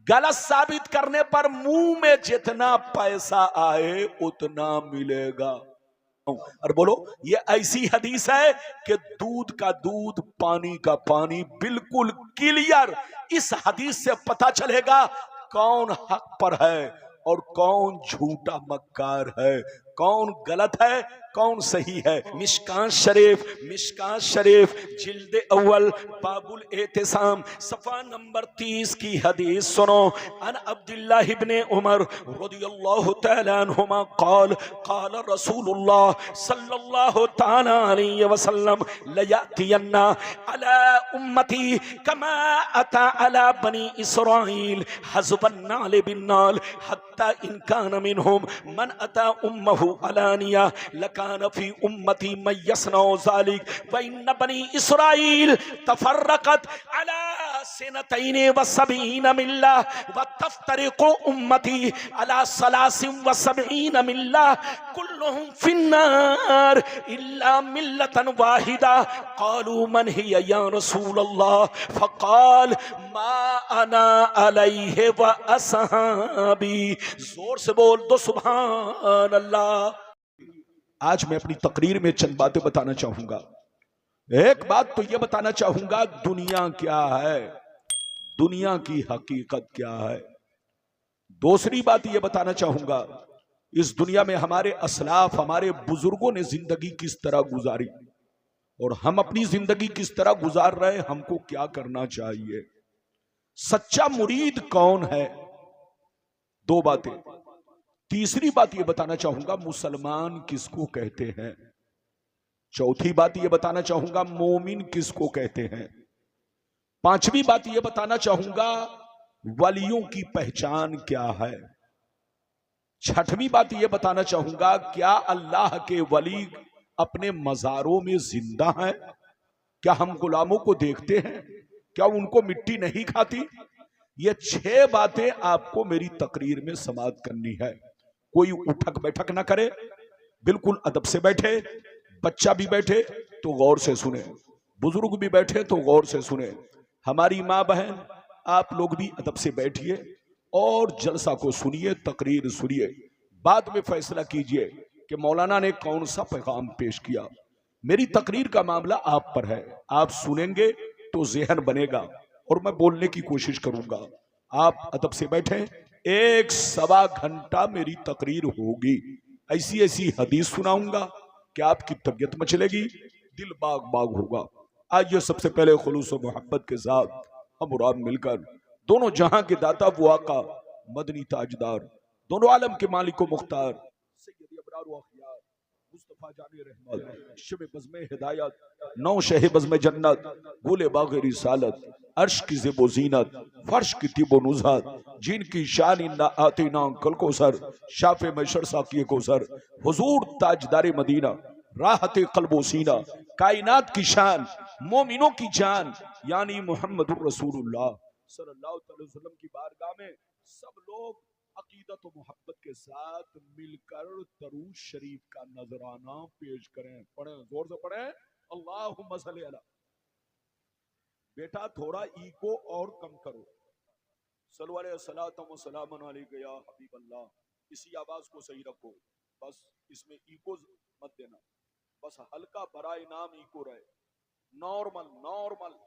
गलत साबित करने पर मुंह में जितना पैसा आए उतना मिलेगा। और बोलो, ये ऐसी हदीस है कि दूध का दूध, पानी का पानी, बिल्कुल क्लियर। इस हदीस से पता चलेगा कौन हक पर है और कौन झूठा मक्कार है, कौन गलत है कौन सही है। मिशकात शरीफ जिल्द अव्वल बाबुल एहतिसाम सफा नंबर 30 की हदीस सुनो। अन अब्दुल्लाह इब्ने उमर रदियल्लाहु तआला अन्हुमा क़ाल क़ाल रसूलुल्लाह सल्लल्लाहु तआला अलैहि वसल्लम लयातियन्ना अला उम्मती कमा अता अला बनी इस्राईल हज़बन नाल बिन नाल हत्ता इन कान मिनहुम मन अता उम्महु अलानिया लकान फी उम्मती मन यसनउ ज़ालिक व इन बनी इस्राईल तफर्रकत अला सिनतैन व सबईन मिल्ला व तफ्तरिकु उम्मती अला सलासिन व सबईन मिल्ला कुल्लुहुम फिन्नार इल्ला मिल्लतन वाहिदा। क़ालू मन हिया या रसूलल्लाह फ़क़ाल मा अना अलैहि व असहाबी। जोर से बोल दो सुभान अल्लाह। आज मैं अपनी तकरीर में चंद बातें बताना चाहूंगा। एक बात तो यह बताना चाहूंगा, दुनिया क्या है, दुनिया की हकीकत क्या है। दूसरी बात यह बताना चाहूंगा, इस दुनिया में हमारे असलाफ, हमारे बुजुर्गों ने जिंदगी किस तरह गुजारी और हम अपनी जिंदगी किस तरह गुजार रहे, हमको क्या करना चाहिए। सच्चा मुरीद कौन है, दो बातें। तीसरी बात यह बताना चाहूंगा, मुसलमान किसको कहते हैं। चौथी बात यह बताना चाहूंगा, मोमिन किसको कहते हैं। पांचवी बात यह बताना चाहूंगा, वलियों की पहचान क्या है। छठवीं बात यह बताना चाहूंगा, क्या अल्लाह के वली अपने मज़ारों में जिंदा हैं, क्या हम गुलामों को देखते हैं, क्या उनको मिट्टी नहीं खाती। ये 6 बातें आपको मेरी तकरीर में समाअत करनी है। कोई उठक बैठक ना करे, बिल्कुल अदब से बैठे। बच्चा भी बैठे तो गौर से सुने, बुजुर्ग भी बैठे तो गौर से सुने। हमारी माँ बहन, आप लोग भी अदब से बैठिए और जलसा को सुनिए, तकरीर सुनिए। बाद में फैसला कीजिए कि मौलाना ने कौन सा पैगाम पेश किया। मेरी तकरीर का मामला आप पर है, आप सुनेंगे तो ज़हन बनेगा और मैं बोलने की कोशिश करूंगा। आप अदब से बैठे, 1-1.25 घंटा मेरी तकरीर होगी। ऐसी ऐसी हदीस सुनाऊंगा कि आपकी तबीयत मचलेगी, दिल बाग बाग होगा। आइए सबसे पहले खुलूस और मोहब्बत के साथ हम और आप मिलकर दोनों जहां के दाता वो आका मदनी ताजदार, दोनों आलम के मालिक व मुख्तार सैयद अबरार व अखियार मुस्तफा जाने रहमत शब बज़्म हिदायत नौ शह बज़्म जन्नत गुले बाग़ रिसालत अर्श की ज़ेबो ज़ीनत फर्श की तिबो नुज़हत जिनकी शान इन्ना आतीना कल कौसर शाफ़े मशर साक़ी कौसर हुज़ूर ताजदार मदीना राहत क़ल्बो सीना कायनात की शान मोमिनों की जान यानी मुहम्मदुर रसूलुल्लाह सल्लल्लाहु अलैहि वसल्लम की बारगाह में सब लोग अकीदत और मोहब्बत के साथ मिलकर दरूद शरीफ का नजराना पेश करें। पढ़ें, जोर से पढ़ें, अल्लाहुम्मा सल्ली अला। बेटा थोड़ा ईको और कम करो। सल्लल्लाहु अलैहि वसल्लम सलाम अलैका या हबीब अल्लाह। इसी आवाज को सही रखो, बस इसमें ईको मत देना, बस हल्का बराए नाम ईको रहे, नॉर्मल नॉर्मल।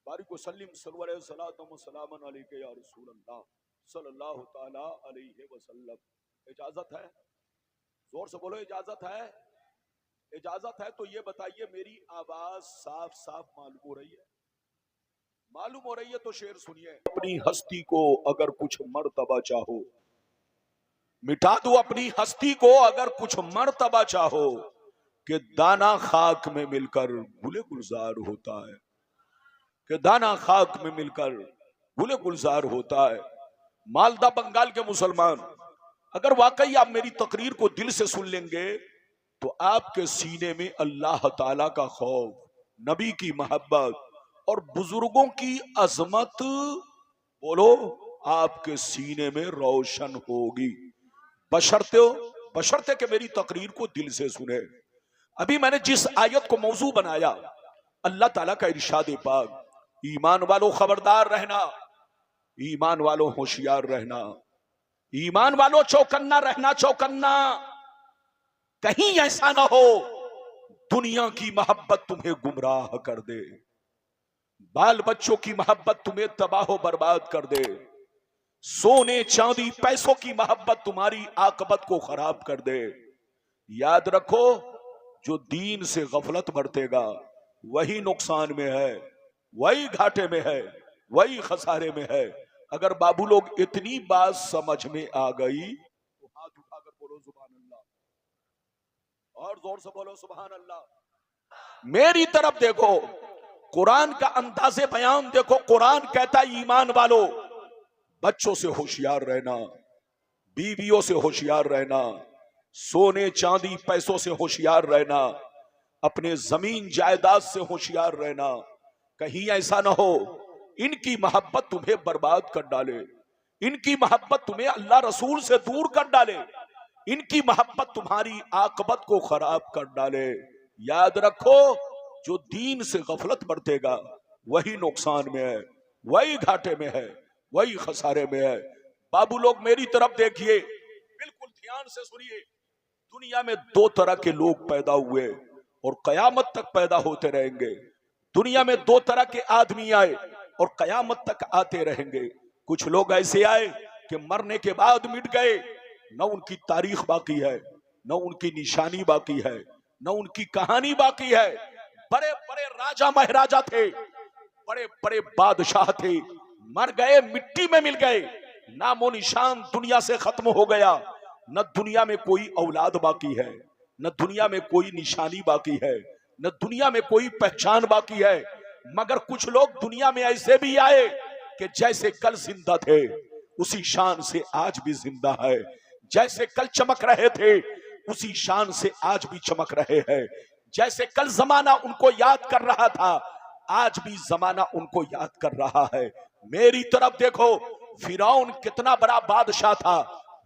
बारिक सल्लिम सल्लल्लाहु अलैहि वसल्लम सलाम अलैका या रसूल अल्लाह सल्लल्लाहु ताला अलैहि वसल्लम। इजाजत है? जोर से बोलो, इजाजत है? इजाजत है तो ये बताइए मेरी आवाज साफ साफ मालूम हो रही है? मालूम हो रही है तो शेर सुनिए। अपनी हस्ती को अगर कुछ मर्तबा चाहो, मिटा दो अपनी हस्ती को अगर कुछ मर्तबा चाहो, कि दाना खाक में मिलकर गुले गुलजार होता है, कि दाना खाक में मिलकर गुले गुलजार होता है। मालदा बंगाल के मुसलमान, अगर वाकई आप मेरी तकरीर को दिल से सुन लेंगे तो आपके सीने में अल्लाह ताला का खौफ, नबी की मोहब्बत और बुजुर्गों की अजमत, बोलो, आपके सीने में रोशन होगी। बशर्ते कि मेरी तकरीर को दिल से सुने। अभी मैंने जिस आयत को मौजू बनाया, अल्लाह ताला का इरशाद पाक, ईमान वालों खबरदार रहना, ईमान वालों होशियार रहना, ईमान वालों चौकन्ना रहना, चौकन्ना। कहीं ऐसा ना हो दुनिया की मोहब्बत तुम्हें गुमराह कर दे, बाल बच्चों की मोहब्बत तुम्हें तबाह बर्बाद कर दे, सोने चांदी पैसों की मोहब्बत तुम्हारी आकबत को खराब कर दे। याद रखो, जो दीन से गफलत बरतेगा वही नुकसान में है, वही घाटे में है, वही खसारे में है। अगर बाबू लोग इतनी बात समझ में आ गई तो हाथ उठाकर बोलो सुभान अल्लाह, और जोर से बोलो सुभान अल्लाह। मेरी तरफ देखो, कुरान का अंदाज़े बयान देखो। कुरान कहता है ईमान वालों बच्चों से होशियार रहना, बीवियों से होशियार रहना, सोने चांदी पैसों से होशियार रहना, अपने जमीन जायदाद से होशियार रहना। कहीं ऐसा ना हो इनकी मोहब्बत तुम्हें बर्बाद कर डाले, इनकी मोहब्बत तुम्हें अल्लाह रसूल से दूर कर डाले, इनकी मोहब्बत तुम्हारी आकबत को खराब कर डाले। याद रखो, जो दीन से गफलत बरतेगा वही नुकसान में है, वही घाटे में है, वही खसारे में है। बाबू लोग मेरी तरफ देखिए, बिल्कुल ध्यान से सुनिए। दुनिया में दो तरह के लोग पैदा हुए और कयामत तक पैदा होते रहेंगे। दुनिया में दो तरह के आदमी आए और कयामत तक आते रहेंगे। कुछ लोग ऐसे आए कि मरने के बाद मिट गए, न उनकी तारीख बाकी है, न उनकी निशानी बाकी है, न उनकी कहानी बाकी है। बड़े बड़े राजा महाराजा थे, बड़े बड़े बादशाह थे, मर गए, मिट्टी में मिल गए, नामो निशान दुनिया से खत्म हो गया। न दुनिया में कोई औलाद बाकी है, न दुनिया में कोई निशानी बाकी है, न दुनिया में कोई पहचान बाकी है। मगर कुछ लोग दुनिया में ऐसे भी आए कि जैसे कल जिंदा थे उसी शान से आज भी जिंदा है, जैसे कल चमक रहे थे उसी शान से आज भी चमक रहे हैं, जैसे कल जमाना उनको याद कर रहा था आज भी जमाना उनको याद कर रहा है। मेरी तरफ देखो, फिरौन कितना बड़ा बादशाह था,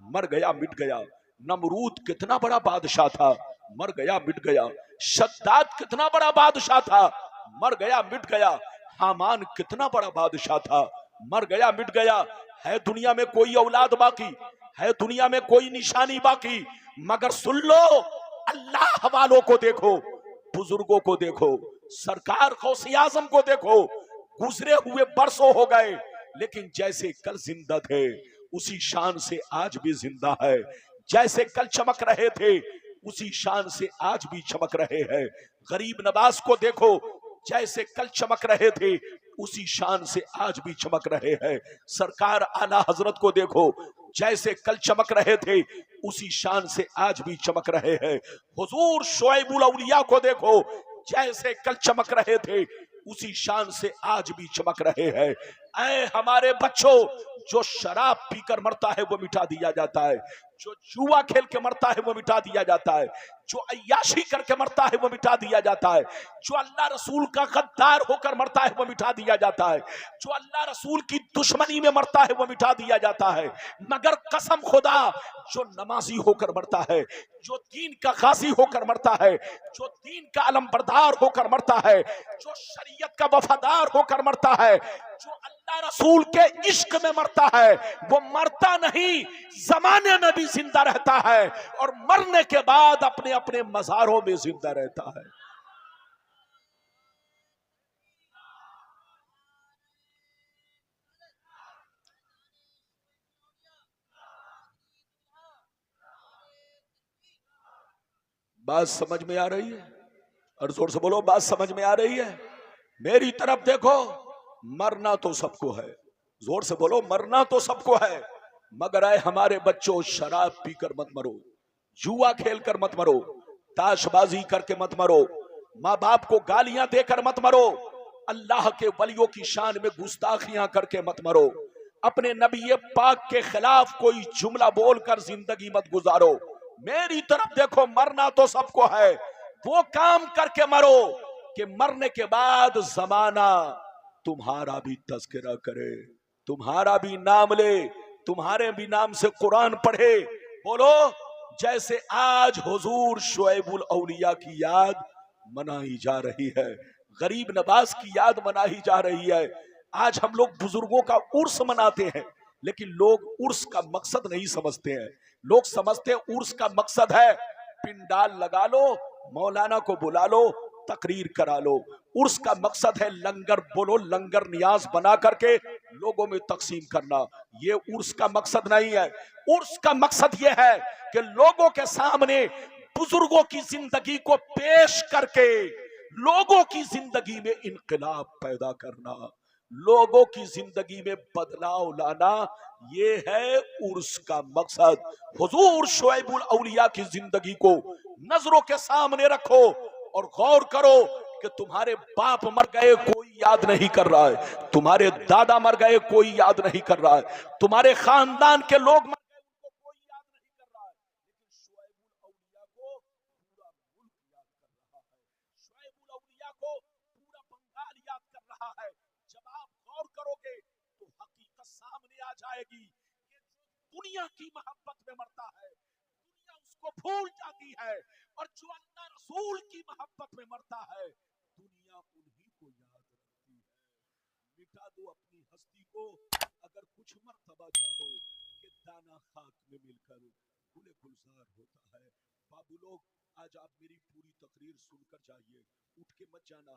मर गया मिट गया। नमरूद कितना बड़ा बादशाह था, मर गया मिट गया। शद्दाद कितना बड़ा बादशाह था, मर गया मिट गया। हामान कितना बड़ा बादशाह था, मर गया मिट गया। है दुनिया में कोई औलाद बाकी, है दुनिया में कोई निशानी बाकी। मगर सुन लो, अल्लाह वालों को देखो, बुजुर्गों को देखो, सरकार गौसे आजम को देखो, गुजरे हुए बरसों हो गए लेकिन जैसे कल जिंदा थे उसी शान से आज भी जिंदा है, जैसे कल चमक रहे थे उसी शान से आज भी चमक रहे हैं। गरीब नवाज को देखो, जैसे कल चमक रहे थे उसी शान से आज भी चमक रहे हैं। सरकार आला हजरत को देखो, जैसे कल चमक रहे थे उसी शान से आज भी चमक रहे हैं। हुजूर शुएबुल औलिया को देखो, जैसे कल चमक रहे थे उसी शान से आज भी चमक रहे हैं। ऐ हमारे बच्चों, जो शराब पीकर मरता है वो मिटा दिया जाता है, जो जुआ खेल के मरता है वो मिटा दिया जाता है, जो अय्याशी करके मरता है वो मिटा दिया जाता है, जो अल्लाह रसूल का गद्दार होकर मरता है वो मिटा दिया जाता है, जो अल्लाह रसूल की दुश्मनी में मरता है वो मिटा दिया जाता है। मगर कसम खुदा, जो नमाजी होकर मरता है, जो दीन का गाजी होकर मरता है, जो दीन का अलमबरदार होकर मरता है, जो शरीयत का वफादार होकर मरता है, जो अल्लाह रसूल के इश्क में मरता है, वो मरता नहीं, जमाने में भी जिंदा रहता है और मरने के बाद अपने अपने मज़ारों में जिंदा रहता है। बात समझ में आ रही है? और जोर से बोलो, बात समझ में आ रही है? मेरी तरफ देखो, मरना तो सबको है, जोर से बोलो, मरना तो सबको है। मगर आए हमारे बच्चों, शराब पीकर मत मरो, जुआ खेलकर मत मरो, ताशबाजी करके मत मरो, माँ बाप को गालियां देकर मत मरो, अल्लाह के वलियों की शान में गुस्ताखियां करके मत मरो, अपने नबी पाक के खिलाफ कोई जुमला बोलकर जिंदगी मत गुजारो। मेरी तरफ देखो, मरना तो सबको है, वो काम करके मरो कि मरने के बाद जमाना तुम्हारा भी तज़किरा करे, तुम्हारा भी नाम ले, तुम्हारे भी नाम से कुरान पढ़े। बोलो, जैसे आज हुजूर शुएबुल औलिया की याद मनाई जा रही है, गरीब नवाज की याद मनाई जा रही है, आज हम लोग बुजुर्गों का उर्स मनाते हैं, लेकिन लोग उर्स का मकसद नहीं समझते हैं। लोग समझते हैं उर्स का मकसद है पिंडाल लगा लो, मौलाना को बुला लो, तकरीर करा लो। उर्स का मकसद है लंगर बोलो, लंगर नियाज बना करके लोगों में तकसीम करना। ये उर्स का मकसद नहीं है। उर्स का मकसद ये है कि लोगों के सामने बुजुर्गों की जिंदगी को पेश करके लोगों की जिंदगी में इनकलाब पैदा करना, लोगों की जिंदगी में बदलाव लाना, ये है उर्स का मकसद। हुजूर शुएबुल औलिया की जिंदगी को नजरों के सामने रखो और गौर करो कि तुम्हारे बाप मर गए कोई याद नहीं कर रहा है, तुम्हारे दादा मर गए कोई याद नहीं कर रहा है, तुम्हारे खानदान के लोग मर गए उनको कोई याद नहीं कर रहा है, लेकिन शुएबुल औलिया को पूरा मुल्क याद कर रहा है, शुएबुल औलिया को पूरा बंगाल याद कर रहा है। जब आप गौर करोगे तो हकीकत सामने आ जाएगी कि जो दुनिया की मोहब्बत में मरता है दुनिया उसको भूल जाती है, और जो अल्लाह रसूल की मोहब्बत में मरता है दुनिया उन्हीं को याद रखती है। मिटा दो अपनी हस्ती को अगर कुछ मर्तबा चाहो कि दाना खाक में मिलकर गुले गुलजार होता है। बाबू लोग, आज आप मेरी पूरी तकरीर सुनकर जाइए, उठ के मत जाना।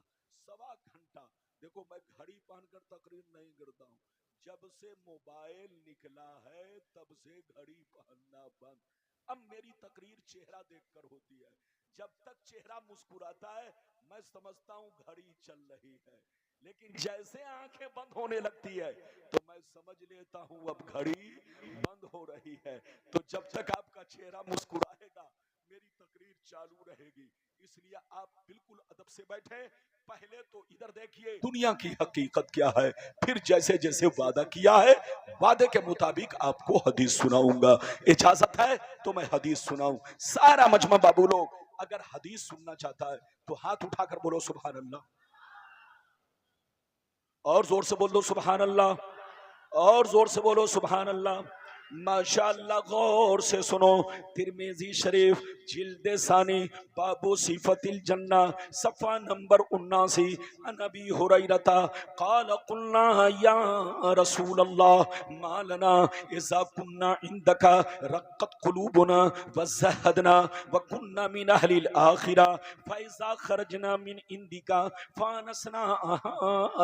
1.25 घंटा, देखो मैं घड़ी पहनकर तकरीर नहीं करता हूँ, जब से मोबाइल निकला है तब से घड़ी पहनना बंद। अब मेरी तकरीर चेहरा देखकर होती है, जब तक चेहरा मुस्कुराता है मैं समझता हूँ घड़ी चल रही है, लेकिन जैसे आंखें बंद होने लगती है तो मैं समझ लेता हूँ अब घड़ी बंद हो रही है। तो जब तक आपका चेहरा मुस्कुराएगा मेरी तकरीर चालू रहेगी, इसलिए आप बिल्कुल अदब से बैठे। पहले तो इधर देखिए दुनिया की हकीकत क्या है, फिर जैसे जैसे वादा किया है वादे के मुताबिक आपको हदीस सुनाऊंगा। इजाजत है तो मैं हदीस सुनाऊं। सारा मजमा बाबू लोग अगर हदीस सुनना चाहता है तो हाथ उठाकर बोलो सुभान अल्लाह, और जोर से बोल दो सुभान अल्लाह, और जोर से बोलो सुभान अल्लाह। माशाअल्लाह, गौर से सुनो। तिरमिजी शरीफ जिल्द सानी बाबू सिफतिल जन्ना सफ़ा नंबर 79। नबी हुरैरता क़ाल क़ुलना या रसूल अल्लाह मा लना इज़ा कुन्ना इंदका रक़्क़त क़ुलूबुना व ज़हदना व कुन्ना मिन अहलिल आखिरा फ़इज़ा ख़रजना मिन इंदिका फ़ानसना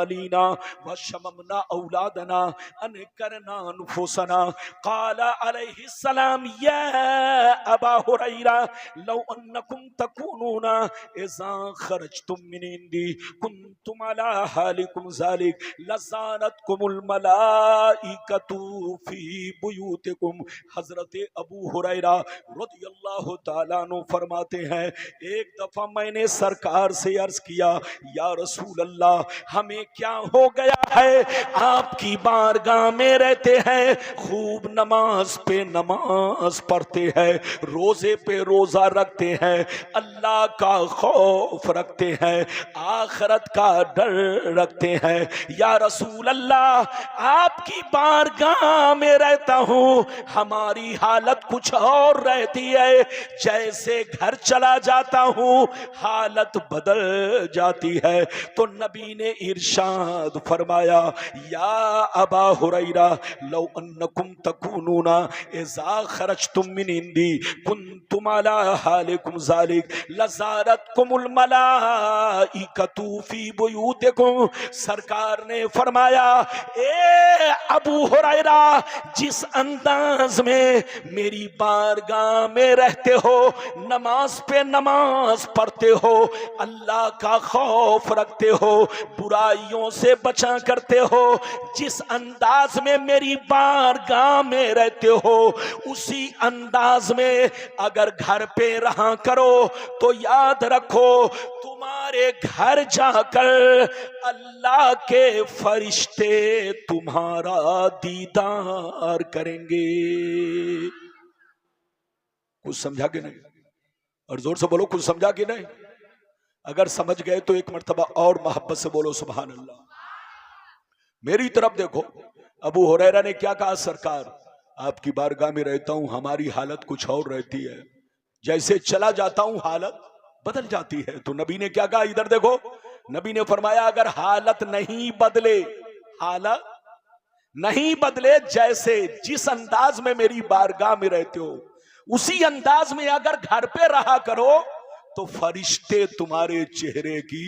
अलीना व शममना औलादना अन करना नुफुसना। क़ाला अलैहिस्सलाम या अबा हुरैरा लौ अन्नकुम तकूनूना इज़ा ख़रजतुम मिन इंदी कुन्तुम अला हालिकुम ज़ालिक लज़ानतकुमुल मलाइकतु फ़ी बुयूतिकुम। हज़रत अबू हुरैरा रज़ियल्लाहु ताला अन्हु फरमाते हैं, एक दफ़ा मैंने सरकार से अर्ज़ किया, या रसूल अल्लाह हमें क्या हो गया है, आपकी बारगाह में रहते हैं, खूब नमाज पे नमाज पढ़ते हैं, रोजे पे रोजा रखते हैं, अल्लाह का खौफ रखते हैं, आखिरत का डर रखते हैं, या रसूल अल्लाह आपकी बारगाह में रहता हूँ, हमारी हालत कुछ और रहती है, जैसे घर चला जाता हूँ हालत बदल जाती है। तो नबी ने इरशाद फरमाया, या अबा हुरैरा लौ अन्नकुम तकूनूना इज़ा खरजतुम मिन इंदी कुन्तुम अला हालिकुम ज़ालिक लज़ारतकुमुल मलाइकतु फ़ी बुयूतिकुम। सरकार ने फरमाया, ए अबू हुरैरा जिस अंदाज में मेरी बारगाह में रहते हो, नमाज पे नमाज पढ़ते हो, अल्लाह का खौफ रखते हो, बुराइयों से बचा करते हो, जिस अंदाज में मेरी बारगाह में रहते हो उसी अंदाज में अगर घर पे रहा करो तो याद रखो तुम्हारे घर जाकर अल्लाह के फरिश्ते तुम्हारा दीदार करेंगे। कुछ समझा कि नहीं? और जोर से बोलो कुछ समझा कि नहीं? अगर समझ गए तो एक मर्तबा और मोहब्बत से बोलो सुभान अल्लाह। मेरी तरफ देखो, अबू हुरैरा ने क्या कहा, सरकार आपकी बारगाह में रहता हूं, हमारी हालत कुछ और रहती है, जैसे चला जाता हूं हालत बदल जाती है। तो नबी ने क्या कहा, इधर देखो, नबी ने फरमाया अगर हालत नहीं बदले, हालत नहीं बदले, जैसे जिस अंदाज में मेरी बारगाह में रहते हो उसी अंदाज में अगर घर पे रहा करो तो फरिश्ते तुम्हारे चेहरे की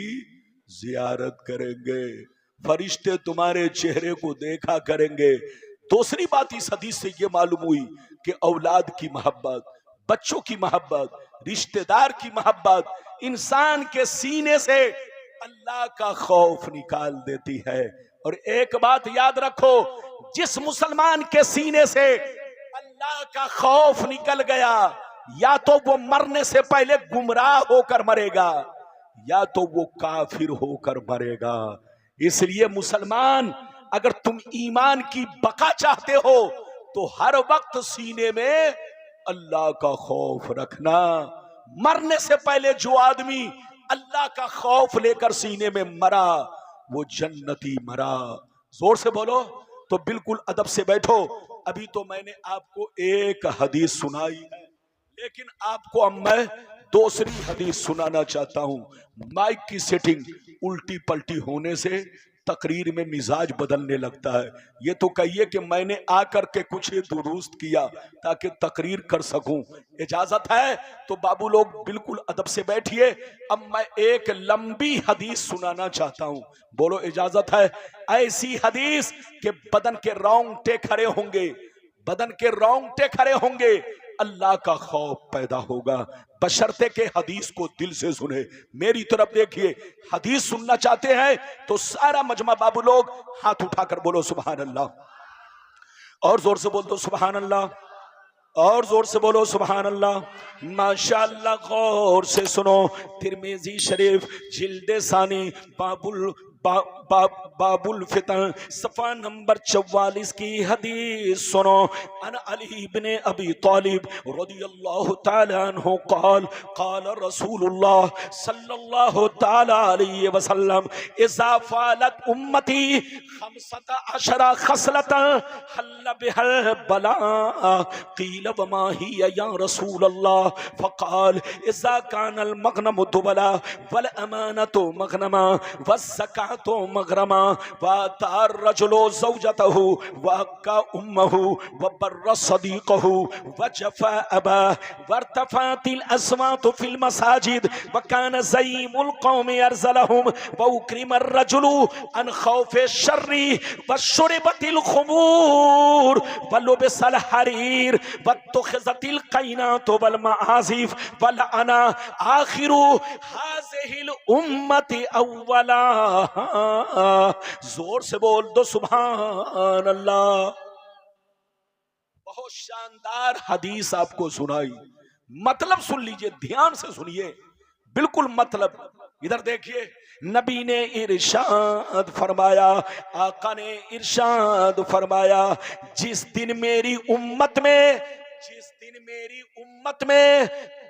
जियारत करेंगे, फरिश्ते तुम्हारे चेहरे को देखा करेंगे। दूसरी बात इस हदीस से ये मालूम हुई कि औलाद की मोहब्बत, बच्चों की मोहब्बत, रिश्तेदार की मोहब्बत इंसान के सीने से अल्लाह का खौफ निकाल देती है। और एक बात याद रखो, जिस मुसलमान के सीने से अल्लाह का खौफ निकल गया, या तो वो मरने से पहले गुमराह होकर मरेगा या तो वो काफिर होकर मरेगा। इसलिए मुसलमान, अगर तुम ईमान की बका चाहते हो तो हर वक्त सीने में अल्लाह का खौफ रखना। मरने से पहले जो आदमी अल्लाह का खौफ लेकर सीने में मरा वो जन्नती मरा। जोर से बोलो। तो बिल्कुल अदब से बैठो। अभी तो मैंने आपको एक हदीस सुनाई है, लेकिन आपको अब मैं दूसरी हदीस सुनाना चाहता हूं। माइक की सेटिंग उल्टी पलटी होने से तकरीर में मिजाज बदलने लगता है। ये तो कहिए कि मैंने आकर के कुछ दुरुस्त किया ताकि तकरीर कर सकूं। इजाजत है तो बाबू लोग बिल्कुल अदब से बैठिए। अब मैं एक लंबी हदीस सुनाना चाहता हूं। बोलो इजाजत है? ऐसी हदीस के बदन के रोंगटे खड़े होंगे, बदन के रोंगटे खड़े होंगे, अल्लाह का खौफ पैदा होगा, बशर्ते के हदीस को दिल से सुने। मेरी तरफ देखिए। हदीस सुनना चाहते हैं तो सारा मजमा बाबू लोग हाथ उठाकर बोलो सुभान अल्लाह, और जोर से बोल दो सुभान अल्लाह, और जोर से बोलो सुभान अल्लाह। माशाअल्लाह, गौर से सुनो। तिरमिजी शरीफ जिल्दे सानी बाबुल फितन सफा नंबर 44 की हदीस सुनो। अन अली इब्ने अबी तालिब रदियल्लाहु ताला अन्हु क़ाल क़ाल रसूलुल्लाह सल्लल्लाहु ताला अलैहि वसल्लम इज़ा फ़ालत उम्मती 15 खसलतन हल्ल बिहल बला क़ील वमा हिया या रसूलल्लाह फ़क़ाल इज़ा कानल मग़नमु दुबला वल अमानतु मग़नमा वज़्ज़कातु मग़रमा वातार रजुलो ज़ौजतहु वहक्का उम्महु वबर्र सदीक़हु वजफ़ा अबा वर्तफ़ातिल अस्वातु फ़िल मसाजिद वकान ज़ईमुल क़ौमि अरज़लहुम वउक्रिमर रजुलु अन खौफ़े शर्रि वशुरिबतिल ख़ुमूर वलुबिसल हरीर वत्तुख़िज़तिल क़ैनातु वल मआज़िफ़ वल अना आखिरु हाज़िहिल उम्मति अव्वला। जोर से बोल दो सुभान अल्लाह। बहुत शानदार हदीस आपको सुनाई, मतलब सुन लीजिए, ध्यान से सुनिए, बिल्कुल मतलब। इधर देखिए, नबी ने इरशाद फरमाया, आका ने इरशाद फरमाया, जिस दिन मेरी उम्मत में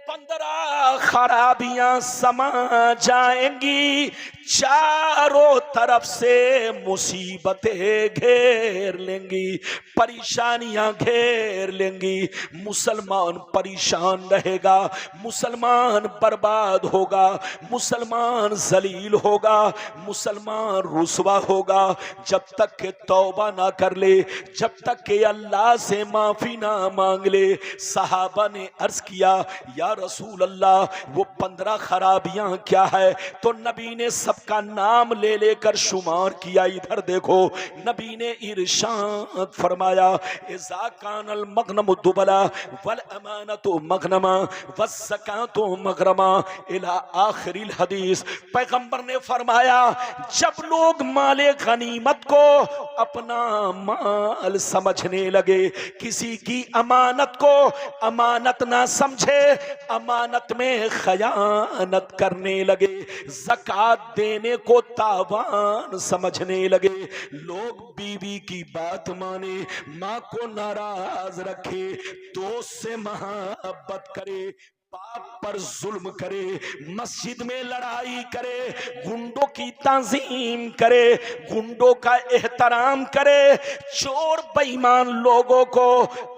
15 खराबियां समा जाएंगी, चारों तरफ से मुसीबतें घेर लेंगी, परेशानियां घेर लेंगी। मुसलमान परेशान रहेगा, मुसलमान बर्बाद होगा, मुसलमान जलील होगा, मुसलमान रुसवा होगा, जब तक के तौबा ना कर ले, जब तक के अल्लाह से माफी ना मांग ले। सहाबा ने अर्ज किया, या रसूल अल्लाह, वो 15 खराबियां क्या है? तो नबी ने सबका नाम ले लेकर शुमार किया। इधर देखो, नबी ने इरशाद फरमाया, इज़ा कानल मग़नमु दुबला वल अमानतु मग़नमा वज़्ज़कातु मग़रमा इला आखिरिल हदीस। पैगंबर ने फरमाया, जब लोग माले गनीमत को अपना माल समझने लगे, किसी की अमानत को अमानत ना समझे, अमानत में खयानत करने लगे, ज़कात देने को तावान समझने लगे, लोग बीवी की बात माने, माँ को नाराज रखे, दोस्त से मोहब्बत करे, बाप पर जुल्म करे, मस्जिद में लड़ाई करे, गुंडों की ताजीम करे, गुंडों का एहतराम करे, चोर बेईमान लोगों को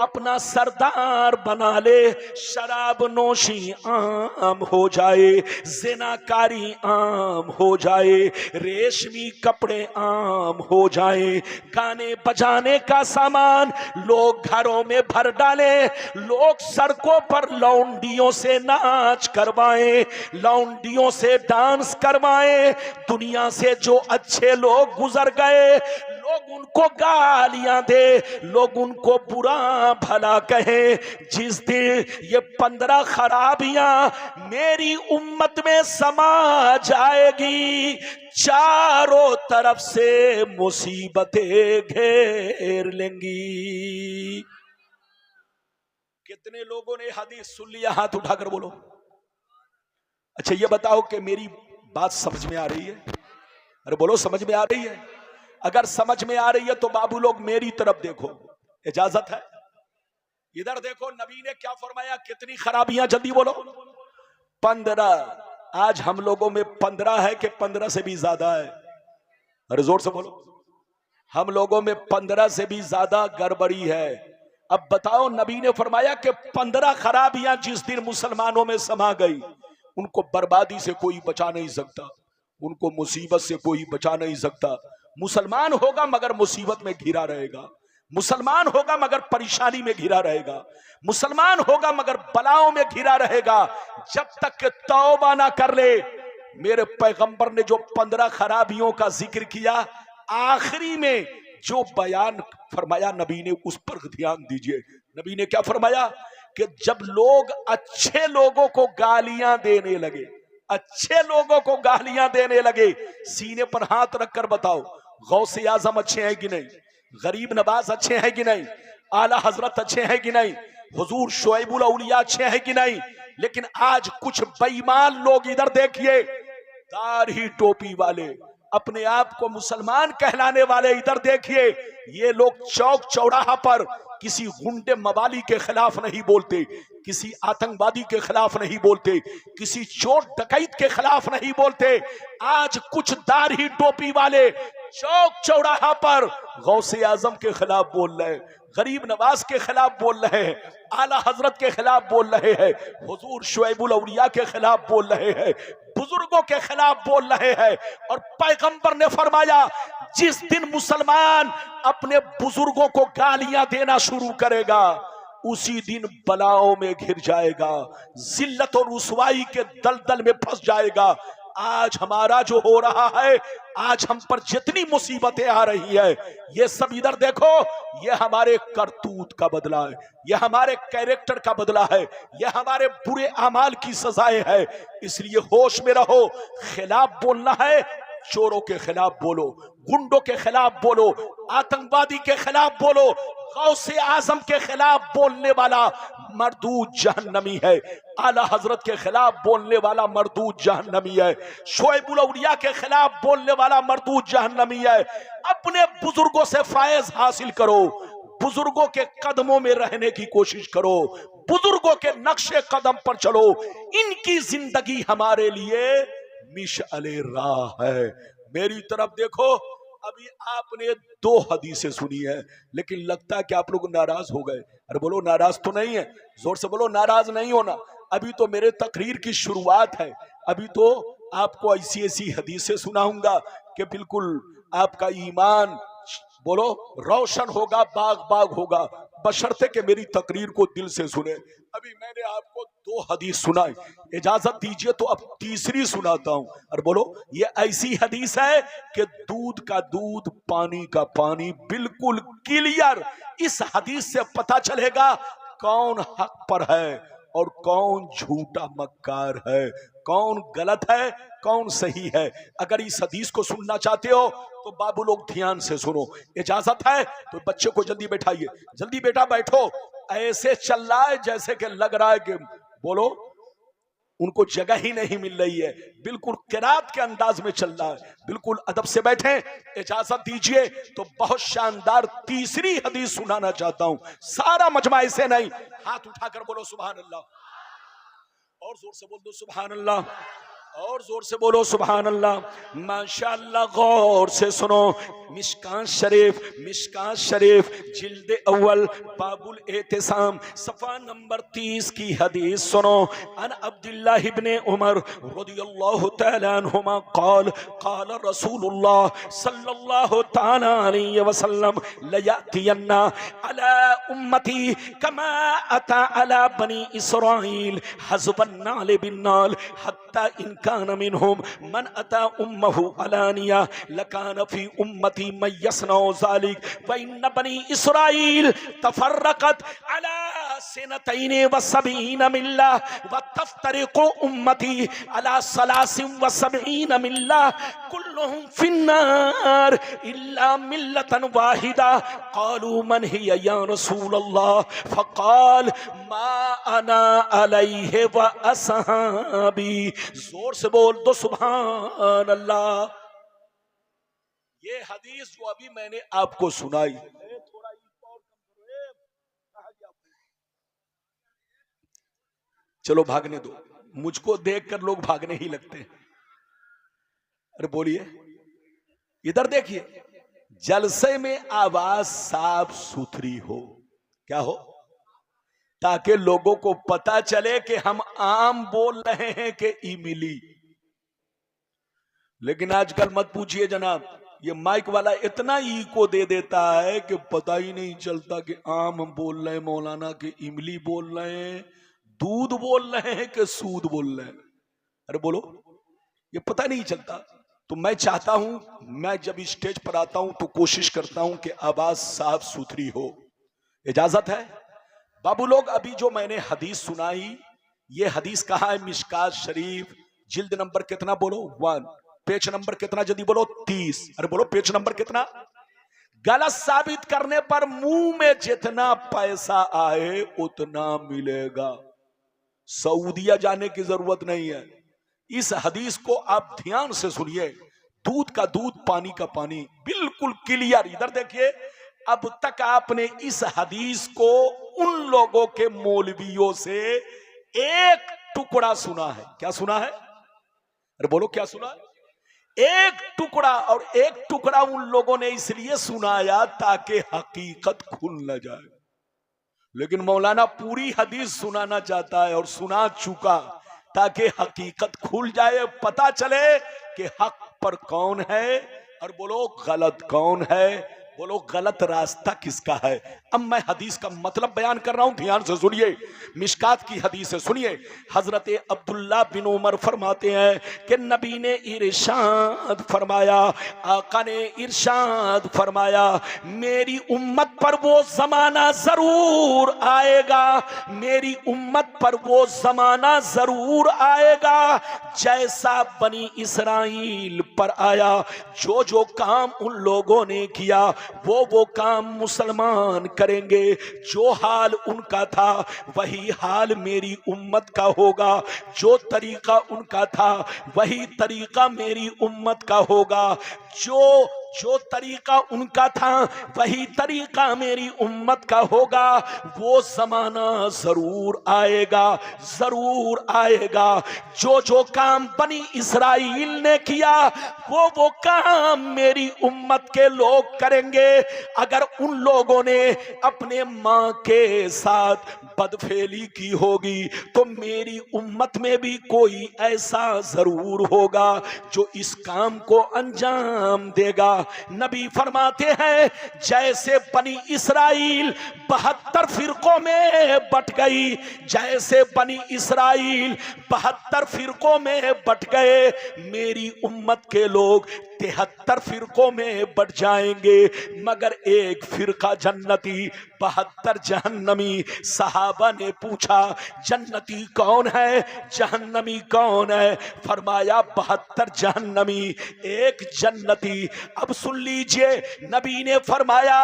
अपना सरदार बना ले, शराब नोशी आम हो जाए, ज़िनाकारी आम हो जाए, रेशमी कपड़े आम हो जाए, गाने बजाने का सामान लोग घरों में भर डाले, लोग सड़कों पर लौंडियों से नाच करवाएं, लौंडियों से डांस करवाएं, दुनिया से जो अच्छे लोग गुजर गए लोग उनको गालियां दे, लोग उनको बुरा भला कहे। जिस दिन ये 15 खराबियां मेरी उम्मत में समा जाएगी, चारों तरफ से मुसीबतें घेर लेंगी। कितने लोगों ने हदीस सुन लिया? हाथ उठाकर बोलो। अच्छा ये बताओ कि मेरी बात समझ में आ रही है? अरे बोलो, समझ में आ रही है? अगर समझ में आ रही है तो बाबू लोग मेरी तरफ देखो, इजाजत है? इधर देखो, नबी ने क्या फरमाया? कितनी खराबियां? जल्दी बोलो। 15। आज हम लोगों में 15 है कि 15 से भी ज्यादा है? अरे जोर से बोलो। हम लोगों में 15 से भी ज्यादा गड़बड़ी है। अब बताओ, नबी ने फरमाया कि 15 खराबियां जिस दिन मुसलमानों में समा गई, उनको बर्बादी से कोई बचा नहीं सकता, उनको मुसीबत से कोई बचा नहीं सकता। मुसलमान होगा मगर मुसीबत में घिरा रहेगा, मुसलमान होगा मगर परेशानी में घिरा रहेगा, मुसलमान होगा मगर बलाओं में घिरा रहेगा, जब तक कि तौबा ना कर ले। मेरे पैगंबर ने जो 15 खराबियों का जिक्र किया, आखिरी में जो बयान फरमाया नबी ने, उस पर ध्यान दीजिए। नबी ने क्या फरमाया कि जब लोग अच्छे लोगों को गालियां देने लगे, अच्छे लोगों को गालियां देने लगे, सीने पर हाथ रखकर बताओ, गौसे आजम अच्छे हैं कि नहीं? गरीब नवाज अच्छे हैं कि नहीं? आला हजरत अच्छे हैं कि नहीं? हुजूर शुएबुल औलिया अच्छे हैं कि नहीं? लेकिन आज कुछ बेईमान लोग, इधर देखिए, दाढ़ी टोपी वाले, अपने आप को मुसलमान कहलाने वाले, इधर देखिए, ये लोग चौक चौराहा पर किसी गुंडे मवाली के खिलाफ नहीं बोलते, किसी आतंकवादी के खिलाफ नहीं बोलते, किसी चोर डकैत के खिलाफ नहीं बोलते। आज कुछ दाढ़ी टोपी वाले चौक चौराहा पर गौसे आजम के खिलाफ बोल रहे हैं, गरीब नवाज के खिलाफ बोल रहे हैं, आला हजरत के खिलाफ बोल रहे हैं, हुजूर शुएबुल औलिया के खिलाफ बोल रहे हैं, बुजुर्गों के खिलाफ बोल रहे हैं। और पैगंबर ने फरमाया, जिस दिन मुसलमान अपने बुजुर्गों को गालियां देना शुरू करेगा, उसी दिन बलाओं में घिर जाएगा, जिल्लत और रुसवाई के दलदल में फंस जाएगा। आज हमारा जो हो रहा है, आज हम पर जितनी मुसीबतें आ रही है, ये सब इधर देखो, ये हमारे करतूत का बदला है, ये हमारे कैरेक्टर का बदला है, ये हमारे बुरे अमाल की सजाएं है। इसलिए होश में रहो। खिलाफ बोलना है, चोरों के खिलाफ बोलो, गुंडों के खिलाफ बोलो, आतंकवादी के खिलाफ बोलो, गौसे आजम के खिलाफ बोलने वाला मरदूद जहन्नमी है, आला हजरत के खिलाफ बोलने वाला मरदूद जहन्नमी है, शुएबुल औलिया के खिलाफ बोलने वाला मरदूद जहन्नमी है। अपने बुजुर्गों से फायज हासिल करो, बुजुर्गों के कदमों में रहने की कोशिश करो, बुजुर्गों के नक्शे कदम पर चलो। इनकी जिंदगी हमारे लिए मिशअले राह है। मेरी तरफ देखो, अभी आपने 2 हदीसें सुनी है, लेकिन लगता है कि आप लोग नाराज हो गए। अरे बोलो, नाराज तो नहीं है? जोर से बोलो, नाराज नहीं होना। अभी तो मेरे तकरीर की शुरुआत है, अभी तो आपको ऐसी ऐसी हदीसें सुनाऊंगा कि बिल्कुल आपका ईमान बोलो रोशन होगा, बाग बाग होगा, बशर्ते कि मेरी तकरीर को दिल से सुने। अभी मैंने आपको 2 हदीस सुनाई, इजाजत दीजिए तो अब तीसरी सुनाता हूं। और बोलो, ये ऐसी हदीस है कि दूध का दूध, पानी का पानी, बिल्कुल क्लियर। इस हदीस से पता चलेगा कौन हक पर है और कौन झूठा मक्कार है, कौन गलत है, कौन सही है। अगर इस हदीस को सुनना चाहते हो तो बाबू लोग ध्यान से सुनो। इजाजत है तो बच्चे को जल्दी बैठाइए, जल्दी बेटा बैठो। ऐसे चल रहा है जैसे कि लग रहा है कि बोलो उनको जगह ही नहीं मिल रही है, बिल्कुल किरात के अंदाज में चल रहा है। बिल्कुल अदब से बैठे, इजाजत दीजिए तो बहुत शानदार तीसरी हदीस सुनाना चाहता हूं। सारा मजमा ऐसे नहीं, हाथ उठाकर बोलो सुभान अल्लाह। और जोर से बोल दो सुभान अल्लाह, और जोर से बोलो सुभान अल्लाह। माशाअल्लाह, गौर से सुनो। मिशकात शरीफ जिल्द अव्वल बाबुल एहतिसाम सफा नंबर 30 की हदीस सुनो। अन अब्दुल्लाह इब्ने उमर रदियल्लाहु तआला अन्हुमा क़ाल क़ाल रसूलुल्लाह सल्लल्लाहु तआला अलैहि वसल्लम लयअतियन्ना अला उम्मती कमा अता अला बनी इसराइल हज़बन नाल बिन नाल हत्ता इन कान मिनहुम मन अता उम्महु अलानिया लकान फी उम्मती मन यसनउ ज़ालिक व इन बनी इसराइल तफर्रकत अला सनतैन व सबईन मिल्ला व तफ्तरिकु उम्मती अला सलासिन व सबईन मिल्ला कुल्लुहुम फिन्नार इल्ला मिल्लतन वाहिदा क़ालू मन हिया या रसूलल्लाह फ़क़ाल मा अना अलैहि व असहाबी। जोर से बोल दो सुभान अल्लाह। ये हदीस जो अभी मैंने आपको सुनाई, चलो भागने दो, मुझको देखकर लोग भागने ही लगते हैं। अरे बोलिए, इधर देखिए, जलसे में आवाज साफ सुथरी हो, क्या हो, ताकि लोगों को पता चले कि हम आम बोल रहे हैं कि इमली। लेकिन आजकल मत पूछिए जनाब, ये माइक वाला इतना इको दे देता है कि पता ही नहीं चलता कि आम हम बोल रहे हैं मौलाना, कि इमली बोल रहे हैं, दूध बोल रहे हैं कि सूद बोल रहे हैं। अरे बोलो, ये पता नहीं चलता। तो मैं चाहता हूं, मैं जब स्टेज पर आता हूं तो कोशिश करता हूं कि आवाज साफ सुथरी हो। इजाजत है बाबू लोग? अभी जो मैंने हदीस सुनाई, ये हदीस कहाँ है? मिशकात शरीफ जिल्द नंबर कितना बोलो? 1। पेज नंबर कितना जल्दी बोलो? 30। अरे बोलो पेज नंबर कितना? गलत साबित करने पर मुंह में जितना पैसा आए उतना मिलेगा। सऊदिया जाने की जरूरत नहीं है। इस हदीस को आप ध्यान से सुनिए। दूध का दूध, पानी का पानी, बिल्कुल क्लियर। इधर देखिए, अब तक आपने इस हदीस को उन लोगों के मौलवियों से एक टुकड़ा सुना है। क्या सुना है? अरे बोलो क्या सुना है? एक टुकड़ा। और एक टुकड़ा उन लोगों ने इसलिए सुनाया ताकि हकीकत खुल न जाए। लेकिन मौलाना पूरी हदीस सुनाना चाहता है और सुना चुका, ताकि हकीकत खुल जाए, पता चले कि हक पर कौन है और बोलो गलत कौन है, बोलो गलत रास्ता किसका है। अब मैं हदीस का मतलब बयान कर रहा हूं, ध्यान से सुनिए। मिशकात की हदीस है, सुनिए। हजरत अब्दुल्ला बिन उमर फरमाते हैं कि नबी ने इरशाद फरमाया, आका ने इरशाद फरमाया, मेरी उम्मत पर वो जमाना जरूर आएगा, मेरी उम्मत पर वो जमाना जरूर आएगा जैसा बनी इसराइल पर आया। जो जो काम उन लोगों ने किया वो काम मुसलमान करेंगे। जो हाल उनका था वही हाल मेरी उम्मत का होगा। जो तरीका उनका था वही तरीका मेरी उम्मत का होगा। जो तरीका उनका था वही तरीका मेरी उम्मत का होगा। वो जमाना जरूर आएगा, जरूर आएगा। जो जो काम बनी इसराइल ने किया वो काम मेरी उम्मत के लोग करेंगे। अगर उन लोगों ने अपने मां के साथ बदफेली की होगी तो मेरी उम्मत में भी कोई ऐसा जरूर होगा जो इस काम को अंजाम देगा। नबी फरमाते हैं, जैसे बनी इसराइल 72 फिरकों में बट गई, जैसे बनी इसराइल 72 फिरकों में बट गए, मेरी उम्मत के लोग 73 फिरकों में बट जाएंगे, मगर एक फिरका जन्नती, 72 जहन्नमी। सहाबा ने पूछा, जन्नती कौन है, जहन्नमी कौन है? फरमाया 72 जहन्नमी, एक जन्नती। अब सुन लीजिए, नबी ने फरमाया,